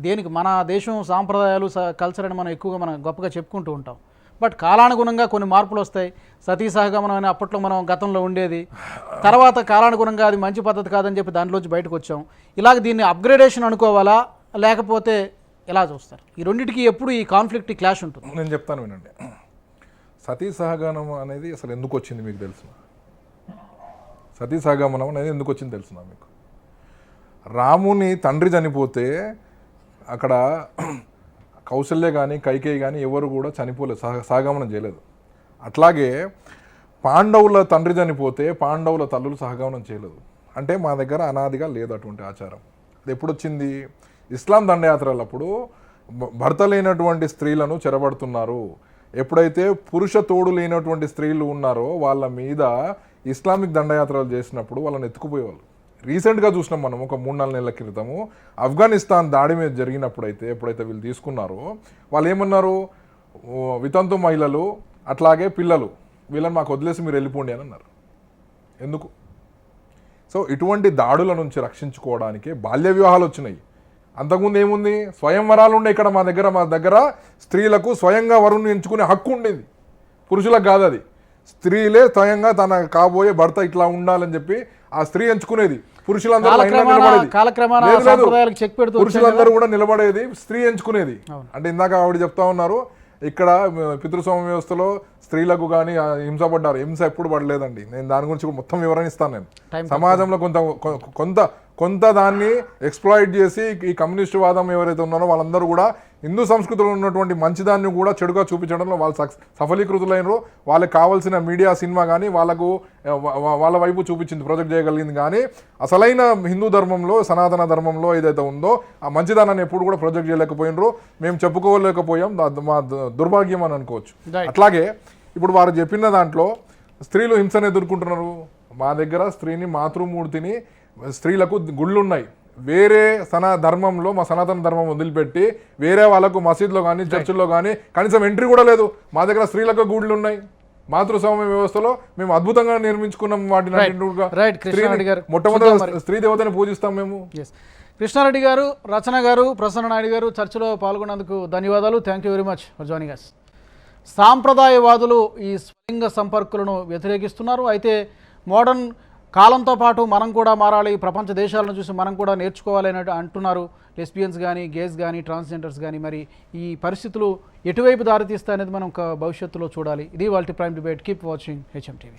[SPEAKER 1] దేనికి? మన దేశం సాంప్రదాయాలు కల్చర్ అని మనం ఎక్కువగా మనం గొప్పగా చెప్పుకుంటూ ఉంటాం. బట్ కాలానుగుణంగా కొన్ని మార్పులు వస్తాయి. సతీ సహగమనం అని అప్పట్లో మనం గతంలో ఉండేది, తర్వాత కాలానుగుణంగా అది మంచి పద్ధతి కాదని చెప్పి దాంట్లోంచి బయటకు వచ్చాం. ఇలాగ దీన్ని అప్గ్రేడేషన్ అనుకోవాలా లేకపోతే ఎలా చూస్తారు? ఈ రెండింటికి ఎప్పుడు ఈ కాన్ఫ్లిక్ట్, ఈ క్లాష్ ఉంటుంది?
[SPEAKER 2] నేను చెప్తాను వినండి. సతీ సహగమనం అనేది అసలు ఎందుకు వచ్చింది మీకు తెలుసునా? సతీ సహగమనం అనేది ఎందుకు వచ్చింది తెలుసునా మీకు? రాముని తండ్రి చనిపోతే అక్కడ కౌశల్య కానీ కైకేయి కానీ ఎవరు కూడా చనిపోలేదు, సహగమనం చేయలేదు. అట్లాగే పాండవుల తండ్రి చనిపోతే పాండవుల తల్లులు సహగమనం చేయలేదు. అంటే మా దగ్గర అనాదిగా లేదు అటువంటి ఆచారం. అది ఎప్పుడు వచ్చింది? ఇస్లాం దండయాత్రలప్పుడు భర్త లేనటువంటి స్త్రీలను చెరబడుతున్నారు. ఎప్పుడైతే పురుష తోడు లేనటువంటి స్త్రీలు ఉన్నారో వాళ్ళ మీద ఇస్లామిక్ దండయాత్రలు చేసినప్పుడు వాళ్ళని ఎత్తుకుపోయేవాళ్ళు. రీసెంట్గా చూసినాం మనం, ఒక 3-4 నెలల క్రితము ఆఫ్ఘనిస్తాన్ దాడి మీద జరిగినప్పుడు ఎప్పుడైతే వీళ్ళు తీసుకున్నారో వాళ్ళు ఏమన్నారు? వితంతు మహిళలు అట్లాగే పిల్లలు వీళ్ళని మాకు వదిలేసి మీరు వెళ్ళిపోండి అని అన్నారు. ఎందుకు? సో ఇటువంటి దాడుల నుంచి రక్షించుకోవడానికి బాల్య వివాహాలు వచ్చినాయి. అంతకుముందు ఏముంది? స్వయంవరాలు ఉండే ఇక్కడ మా దగ్గర స్త్రీలకు స్వయంగా వరుణ్ణి ఎంచుకునే హక్కు ఉండేది. పురుషులకు కాదు అది. స్త్రీలే స్వయంగా తన కాబోయే భర్త ఇట్లా ఉండాలని చెప్పి ఆ స్త్రీ ఎంచుకునేది. పురుషులందరూ లైన్లో నిలబడేది. లేదు, పురుషులందరూ కూడా నిలబడేది, స్త్రీ ఎంచుకునేది. అంటే ఇందాక ఆవిడ చెప్తా ఉన్నారు, ఇక్కడ పితృస్వామ్య వ్యవస్థలో స్త్రీలకు కానీ హింసపడ్డారు. హింస ఎప్పుడు పడలేదండి. నేను దాని గురించి మొత్తం వివరణ ఇస్తాను. నేను సమాజంలో కొంత దాన్ని ఎక్స్ప్లాయిట్ చేసి ఈ కమ్యూనిస్ట్ వాదం ఎవరైతే ఉన్నారో వాళ్ళందరూ కూడా హిందూ సంస్కృతిలో ఉన్నటువంటి మంచిదాన్ని కూడా చెడుగా చూపించడంలో వాళ్ళు సఫలీకృతులైనరు. వాళ్ళకి కావాల్సిన మీడియా సినిమా కానీ వాళ్ళ వైపు చూపించింది, ప్రొజెక్ట్ చేయగలిగింది. కానీ అసలైన హిందూ ధర్మంలో, సనాతన ధర్మంలో ఏదైతే ఉందో ఆ మంచిదానాన్ని ఎప్పుడు కూడా ప్రొజెక్ట్ చేయలేకపోయినరు. మేము చెప్పుకోలేకపోయాం, మా దుర్భాగ్యం అని అనుకోవచ్చు. అట్లాగే ఇప్పుడు వారు చెప్పిన దాంట్లో స్త్రీలు హింసను ఎదుర్కొంటున్నారు. మా దగ్గర స్త్రీని, మాతృమూర్తిని, స్త్రీలకు గుళ్ళు ఉన్నాయి. వేరే ధర్మంలో, మా సనాతన ధర్మం వదిలిపెట్టి వేరే వాళ్ళకు మసీద్లో కానీ చర్చిల్లో కానీ కనీసం ఎంట్రీ కూడా లేదు. మా దగ్గర స్త్రీలకు గుళ్ళు ఉన్నాయి. మాతృస్వామ్య వ్యవస్థలో మేము అద్భుతంగా నిర్మించుకున్నాం వాటిని. మొట్టమొదటి స్త్రీ దేవతని పూజిస్తాం మేము.
[SPEAKER 1] కృష్ణారెడ్డి గారు, రచన గారు, ప్రసన్న నాయుడు గారు చర్చలో పాల్గొన్నందుకు ధన్యవాదాలు. Thank you very much for joining us. సాంప్రదాయవాదులు ఈ స్వలింగ సంపర్కులను వ్యతిరేకిస్తున్నారు. అయితే మోడర్న్ కాలంతో పాటు మనం కూడా మారాలి, ప్రపంచ దేశాలను చూసి మనం కూడా నేర్చుకోవాలి అని అంటున్నారు లెస్బియన్స్ కానీ, గేస్ కానీ, ట్రాన్స్జెండర్స్ కానీ. మరి ఈ పరిస్థితులు ఎటువైపు దారితీస్తాయనేది మనం భవిష్యత్తులో చూడాలి. ఇది వాళ్ళ prime debate. Keep watching HM TV.